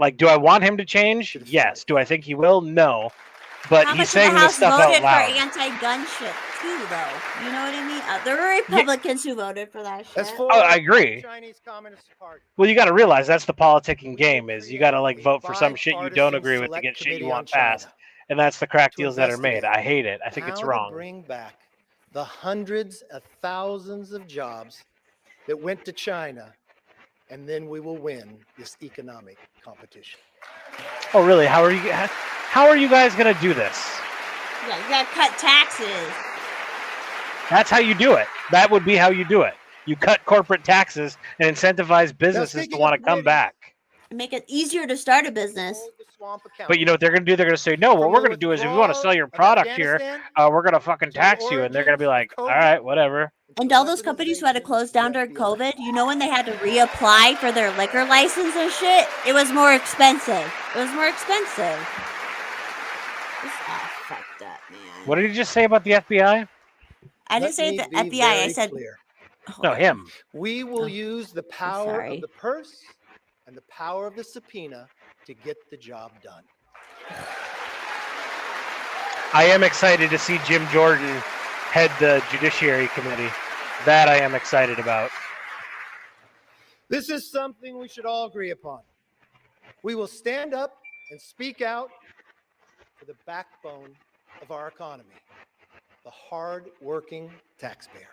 Like, do I want him to change? To the Yes. fight. Do I think he will? No. But How he's much of saying the this House stuff voted out loud. for anti-gun shit too, though? You know what I mean? There were Republicans who voted for that shit. As for Oh, I agree. the Chinese Communist Party, Well, you got to realize that's the politicking we game. will Is you got to like create vote a for some shit you don't bipartisan agree with to select get shit you committee on want passed, China and that's the crack to deals that are made. investigate I hate it. I think it's how wrong. to bring back the hundreds of thousands of jobs that went to China, and then we will win this economic competition. Oh, really? How are you guys gonna do this? Yeah, you gotta cut taxes. That's how you do it. That would be how you do it. You cut corporate taxes and incentivize businesses to speaking want to of come committees, back. Make it easier to start a business. Hold the swamp But you know what they're going to do? They're going to say, no, what From we're the going to do is if we want to sell your withdrawal of product here, Afghanistan we're going to fucking to the tax you. And they're going to be like, origins all of right, whatever. And all those companies who had to close down during COVID, you know when they had to reapply for their liquor license and shit? It was more expensive. It was more expensive. It's all fucked up, man. What did you just say about the FBI? I didn't say the FBI. I said No, him. We will Oh, use the power sorry. of the purse and the power of the subpoena to get the job done. I am excited to see Jim Jordan head the Judiciary Committee. That I am excited about. This is something we should all agree upon. We will stand up and speak out for the backbone of our economy, the hard-working taxpayer.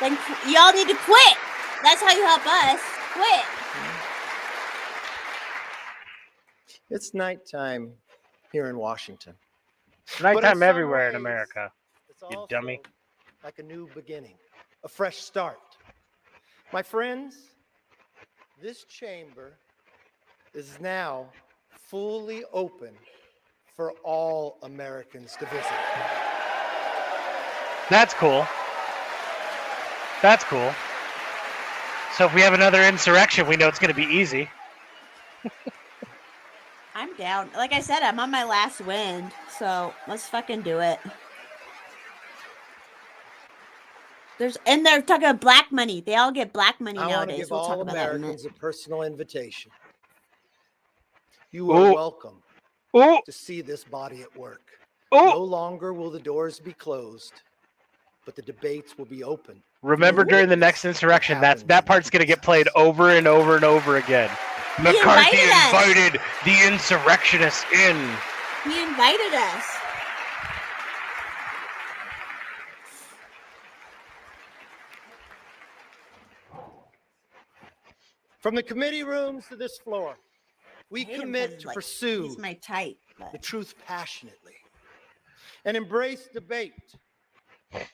Then y'all need to quit. That's how you help us. Quit. It's nighttime here in Washington. It's But in nighttime some everywhere in ways, America. It's You also dummy. like a new beginning, a fresh start. My friends, this chamber is now fully open for all Americans to visit. That's cool. That's cool. So if we have another insurrection, we know it's going to be easy. I'm down. Like I said, I'm on my last wind. So let's fucking do it. And they're talking about black money. They all get black money I want to nowadays. give We'll talk all about that in a Americans minute. a personal invitation. You are Ooh. welcome Oh, to see this body at work. oh! No longer will the doors be closed, but the debates will be open. Remember, during the next insurrection, that part's gonna get played over and over and over again. McCarthy invited us. invited the insurrectionists in. He invited us. From the committee rooms to this floor, we I hate him commit 'cause, to like, pursue He's my type. the But truth passionately and embrace debate.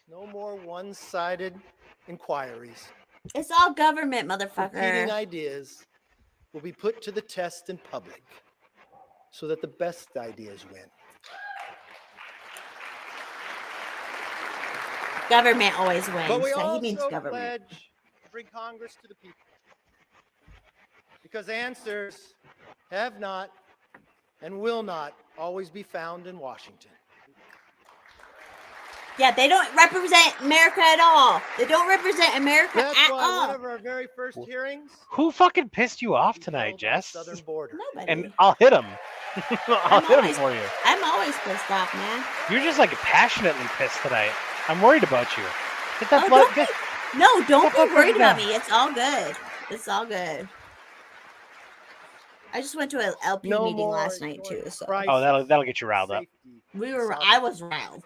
No more one-sided inquiries. it's all government, Competing motherfucker. ideas will be put to the test in public so that the best ideas win. Government always wins. But we So he also means government. pledge to bring Congress to the people. Because answers have not and will not always be found in Washington. Yeah, they don't represent America at all. They don't represent America That's at why all. one of our very first hearings. Who fucking pissed you off we tonight, held on the Jess? Southern border. Nobody. And I'll hit him. I'll hit him always- for you. I'm always pissed off, man. You're just like passionately pissed tonight. I'm worried about you. Get that Oh, blood. don't be, no, don't Put that be worried blood about me. It's all good. It's all good. I just went to an LP No meeting more last night ignoring too. So crisis, Oh, that'll get you riled up. safety, I was riled.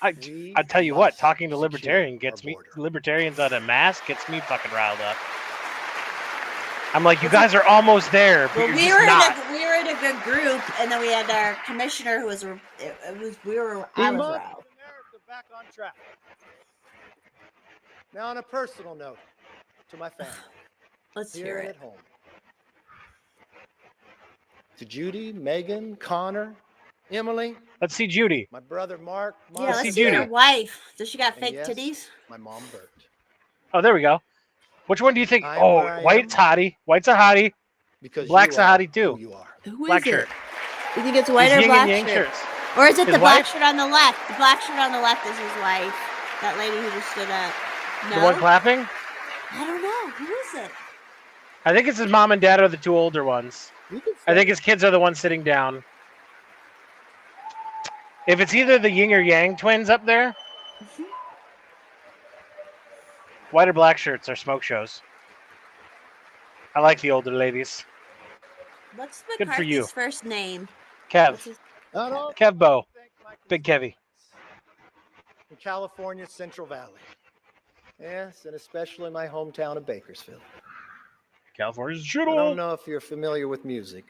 We I tell you what, must talking to secure libertarian our gets me. border. Libertarians on a mask gets me fucking riled up. I'm like, you guys are almost there, but Well, you're we just were not. we were in a good group, and then we had our commissioner who was I was We riled. must get America back on track. Now, on a personal note, to my family, Let's here hear and it. at home. To Judy, Megan, Connor, Emily, Let's see Judy. my brother Mark, Yeah, Monica, see let's see your Judy. wife. Does she got and fake yes, titties? my mom Bert. Oh, there we go. Which one do you think? I am Oh, where I white's am. hottie. White's a hottie. Because Black's you a are hottie, too. who you are. Who is Black it? shirt. You think it's white His or yin black and yang shirt? shirts. Or is it His the black wife? shirt on the left? The black shirt on the left is his wife. That lady who just stood up. No, The one clapping? I don't know. Who is it? I think it's his mom and dad are the two older ones. You can I say think his kids are the ones sitting down. If it's either the yin or yang twins up there, white or black shirts are smoke shows. I like the older ladies. What's Good for you. McCarthy's first name? Kev. What's his- Not all Kevbo. thank my Big Kevy. in California's Central Valley. Yes, and especially my hometown of Bakersfield. California's I don't shittle. know if you're familiar with music,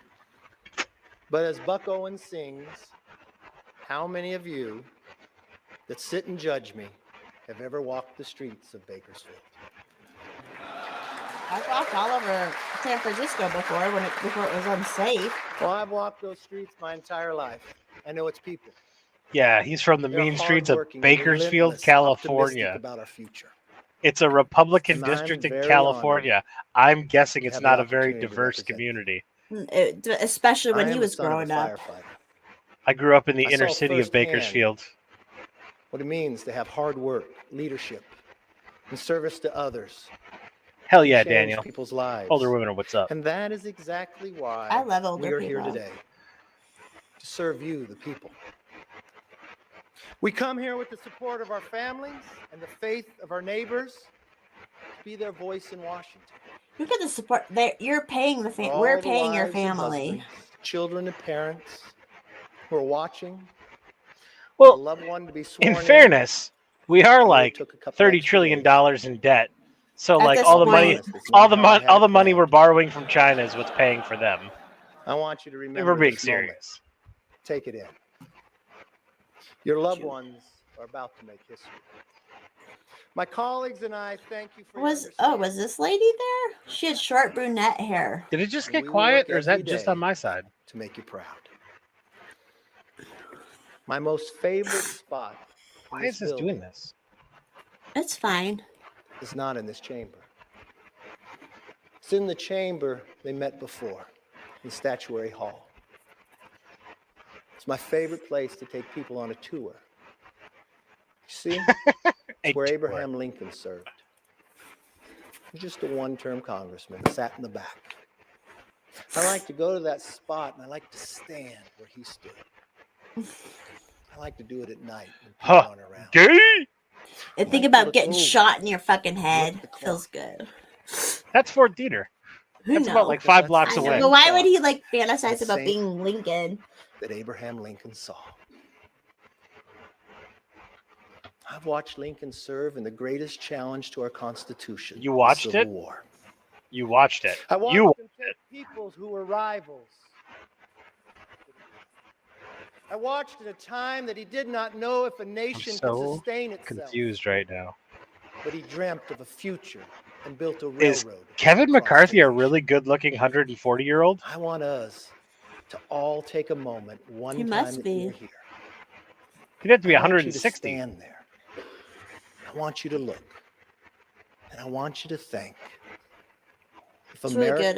but as Buck Owens sings, how many of you that sit and judge me have ever walked the streets of Bakersfield? I've walked all over San Francisco before before it was unsafe. Well, I've walked those streets my entire life. I know its people. Yeah, he's from the They're mean streets of hardworking, Bakersfield, relentless, optimistic California. about our future. It's a Republican And I'm district in very California. I'm guessing to it's have not the a very opportunity to diverse represent community. Especially when I he am was the son of a growing up. firefighter. I grew up in the I inner saw city of firsthand Bakersfield. What it means to have hard work, leadership, and service to others. Hell yeah, Change Daniel. people's lives. Older women are what's up. And that is exactly why I love older we are here people. today. To serve you, the people. We come here with the support of our families and the faith of our neighbors to be their voice in Washington. Look at the support. You're paying the For all we're the paying your wives and family. husbands, children and parents who are watching, a Well, loved one to be sworn in fairness, we are who like took a couple $30 extra trillion days. in debt. So At like this all the point- money, Honest, it's not how I had all it the money planned. we're borrowing from China is what's paying for them. I want you to If remember we're being this moment. serious. Take it in. Your loved ones are about to make history. My colleagues and I thank you for your Was understanding. this lady there? She had short brunette hair. Did it just We get will quiet, work or is that every just day. on my side? To make you proud. My most favorite spot in Why is this building doing this? It's fine. is not in this chamber. It's in the chamber they met before, in Statuary Hall. It's my favorite place to take people on a tour. See, it's where Abraham Lincoln served. He was just a one-term congressman, sat in the back. I like to go to that spot, and I like to stand where he stood. I like to do it at night when people aren't around. Gay? And think about getting shot in your fucking head. Feels good. That's Fort Deater. Who That's knows? about like 5 blocks I know, away. but why would he like fantasize The about same- being Lincoln? That Abraham Lincoln saw. I've watched Lincoln serve in the greatest challenge to our Constitution. You the watched Civil it? War. You watched it. I watched You him take peoples who were rivals. I watched at a time that he did not know if a nation so could sustain itself, confused right now. but he dreamt of a future and built a Is railroad. Kevin across McCarthy the a nation. really good-looking 140-year-old? I want us to all take a moment one He time must that be. you're here. He'd have to be I want you to 160. stand there. I want you to look. And I want you to think. If It's really good.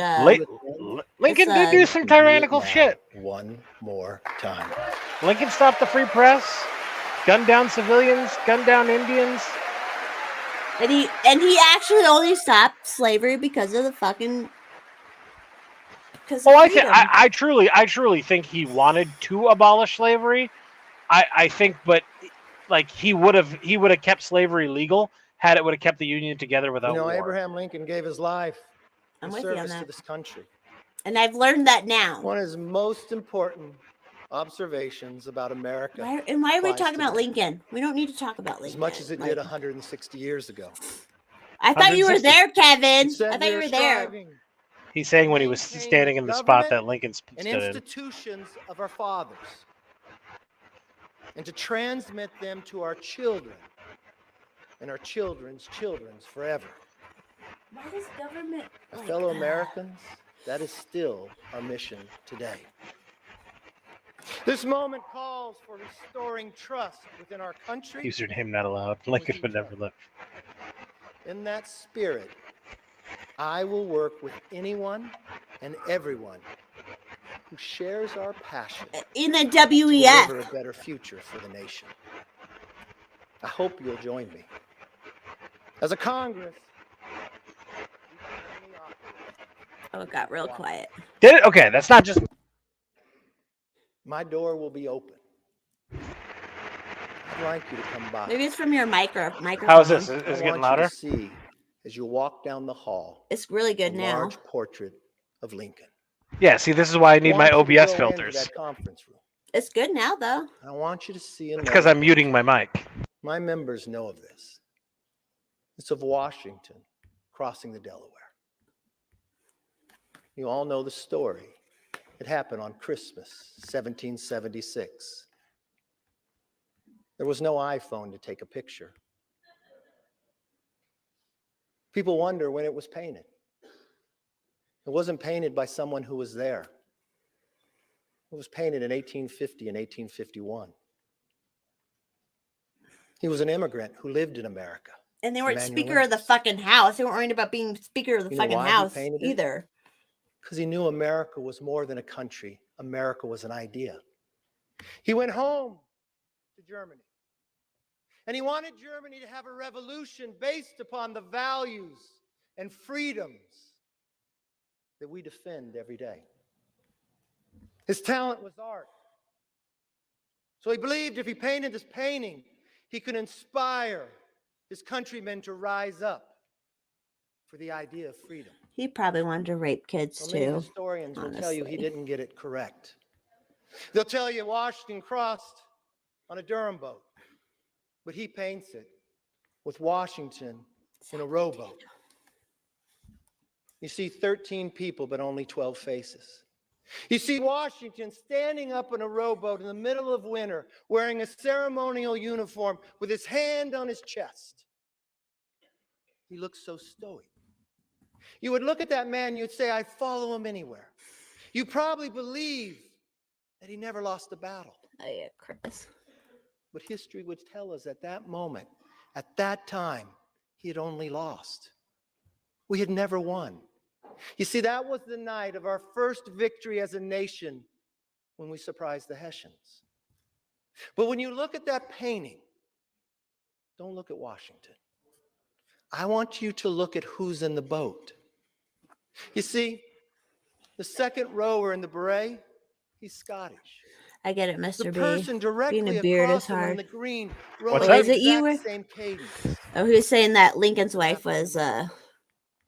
Lincoln it's, did do some tyrannical shit. One more time. Lincoln stopped the free press, gunned down civilians, gunned down Indians. And he actually only stopped slavery because of the fucking. Because Oh, I truly think he wanted to abolish slavery. I think, but like he would have kept slavery legal had it would have kept the Union together without war. Abraham Lincoln gave his life I'm in with you on service to that. this country. And I've learned that now. One of his most important observations about America, Why are we applies talking about today. Lincoln? We don't need to talk about Lincoln. as much as it Like, did 160 years ago. I thought you were 160. there, Kevin. He said I thought you are were there. striving He's saying when he was maintain standing in the spot that Lincoln and stood in. institutions of our fathers, and to transmit them to our children and our children's children's forever. Why does government? My like, fellow Americans, that is still our mission today. This moment calls for restoring trust within our country. Used name not allowed. Lincoln would never live. In that spirit, I will work with anyone and everyone who shares our passion in the to WEF. deliver a better future for the nation. I hope you'll join me. As a Congress, Oh, it got real quiet. Did it? Okay, that's not just. my door will be open. I'd like you to come by. Maybe it's from your microphone. How is this? Is I it want getting you louder? to see, as you walk down the hall, It's really a good now. large portrait of Lincoln. Yeah. See, this is why I need my want you to OBS go into filters. that conference room. It's good now, though. I want you to see and It's because know- I'm muting my mic. My members know of this. It's of Washington crossing the Delaware. You all know the story. It happened on Christmas, 1776. There was no iPhone to take a picture. People wonder when it was painted. It wasn't painted by someone who was there. It was painted in 1850 and 1851. He was an immigrant who lived in America. And they weren't Emmanuel Speaker of the Lemus. fucking House. They weren't worried about being Speaker of the You know fucking why he House painted it? either. Because he knew America was more than a country. America was an idea. He went home to Germany. And he wanted Germany to have a revolution based upon the values and freedoms that we defend every day. His talent was art. So he believed if he painted this painting, he could inspire his countrymen to rise up for the idea of freedom. He probably wanted to rape kids Well, many too. historians will tell you he honestly. didn't get it correct. They'll tell you Washington crossed on a Durham boat, but he paints it with Washington in a rowboat. You see 13 people, but only 12 faces. You see Washington standing up in a rowboat in the middle of winter, wearing a ceremonial uniform with his hand on his chest. He looks so stoic. You would look at that man, you'd say, I'd follow him anywhere. You probably believe that he never lost a battle. Oh yeah, Chris. But history would tell us at that moment, at that time, he had only lost. We had never won. You see, that was the night of our first victory as a nation when we surprised the Hessians. But when you look at that painting, don't look at Washington. I want you to look at who's in the boat. You see, the second rower in the beret, he's Scottish. I get it, The Mr. B. person directly Being a beard across is him in hard. the green What's rowing that? the Is it you exact were- same cadence. Oh, he was saying that Lincoln's wife Left was and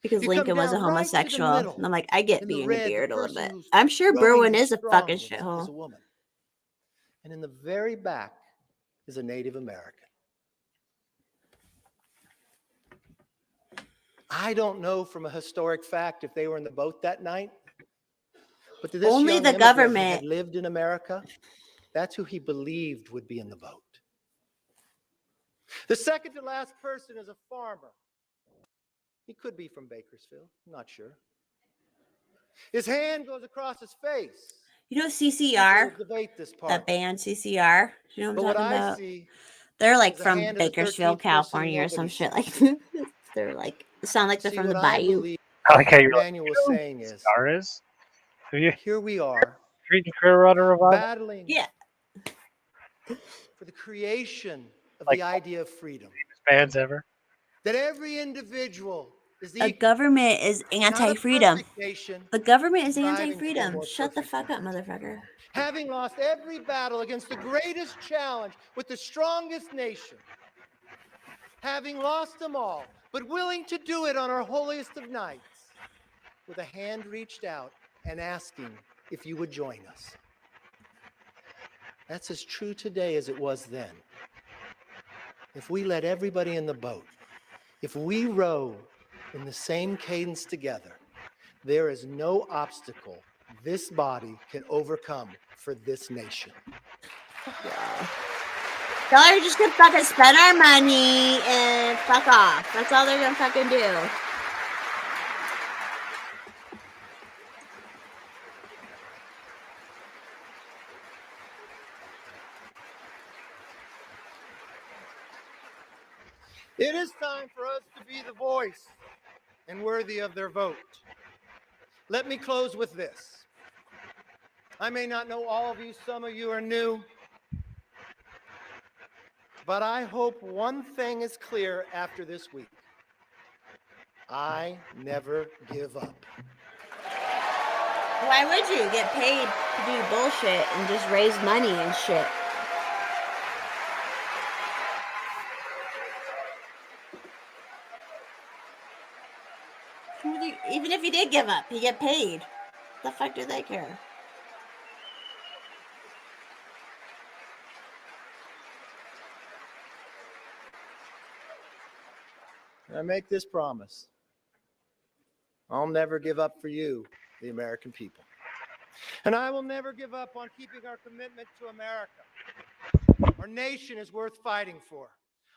because You come Lincoln was a down right to the homosexual. middle. And I'm like, I get In the being a red, the beard a little person bit. who's I'm sure rowing Berwyn the is a fucking strongest is a shithole. woman. And in the very back is a Native American. I don't know from a historic fact if they were in the boat that night, but to this Only young the immigrant who government- had lived in America, that's who he believed would be in the boat. The second to last person is a farmer. He could be from Bakersfield, I'm not sure. His hand goes across his face. You know People CCR? debate this part. That band CCR? You know But what what I'm talking I about? see They're like is a from hand of the Bakersfield, 13th person California or some nobody shit like sees. they're like sound like they're See, from the what I bayou. believe I like how you're like, Manuel was saying is, Star is? Have you here we are treating Career Runner Revival? battling Yeah. for the creation of Like- the idea of freedom. Bands ever? That every individual is The equal. government is Not a anti-freedom. perfect nation, The government is striving for a anti-freedom. more Shut the perfect fuck up, motherfucker. having lost every battle against the greatest challenge with the strongest nation, having lost them all, but willing to do it on our holiest of nights, with a hand reached out and asking if you would join us. That's as true today as it was then. If we let everybody in the boat, if we row in the same cadence together, there is no obstacle this body can overcome for this nation. Y'all are just gonna fucking spend our money and fuck off. That's all they're gonna fucking do. It is time for us to be the voice and worthy of their vote. Let me close with this. I may not know all of you, some of you are new, but I hope one thing is clear after this week. I never give up. Why would you get paid to do bullshit and just raise money and shit? Even if you did give up, you get paid. The fuck do they care? I make this promise. I'll never give up for you, the American people. And I will never give up on keeping our commitment to America. Our nation is worth fighting for.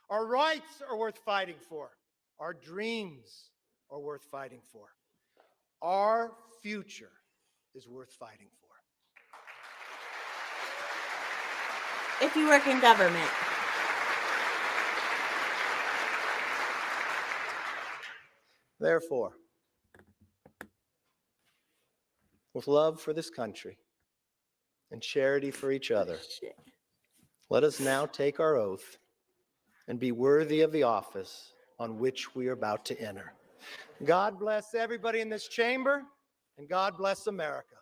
Our rights are worth fighting for. Our dreams are worth fighting for. Our future is worth fighting for. If you work in government. Therefore, with love for this country and charity for each other, Shit. let us now take our oath and be worthy of the office on which we are about to enter. God bless everybody in this chamber, and God bless America.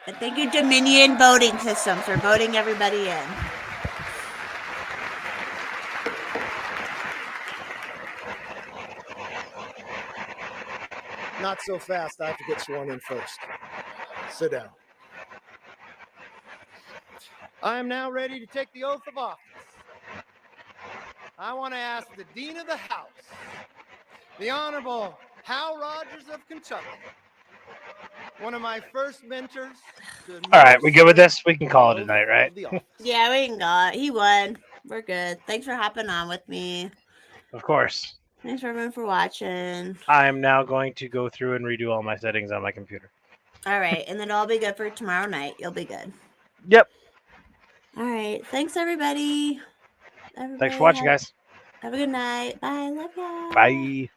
And thank you, Dominion voting system, for voting everybody in. Not so fast. I have to get sworn in first. Sit down. I am now ready to take the oath of office. I want to ask the Dean of the House, the Honorable Hal Rogers of Kentucky, one of my first mentors. All right, we good with this? We can call it a night, right? Yeah, we can go. He won. We're good. Thanks for hopping on with me. Of course. Thanks everyone for watching. I am now going to go through and redo all my settings on my computer. All right, and then I'll be good for tomorrow night. You'll be good. Yep. All right. Thanks, everybody. Thanks for watching, guys. Have a good night. Bye. Love ya. Bye.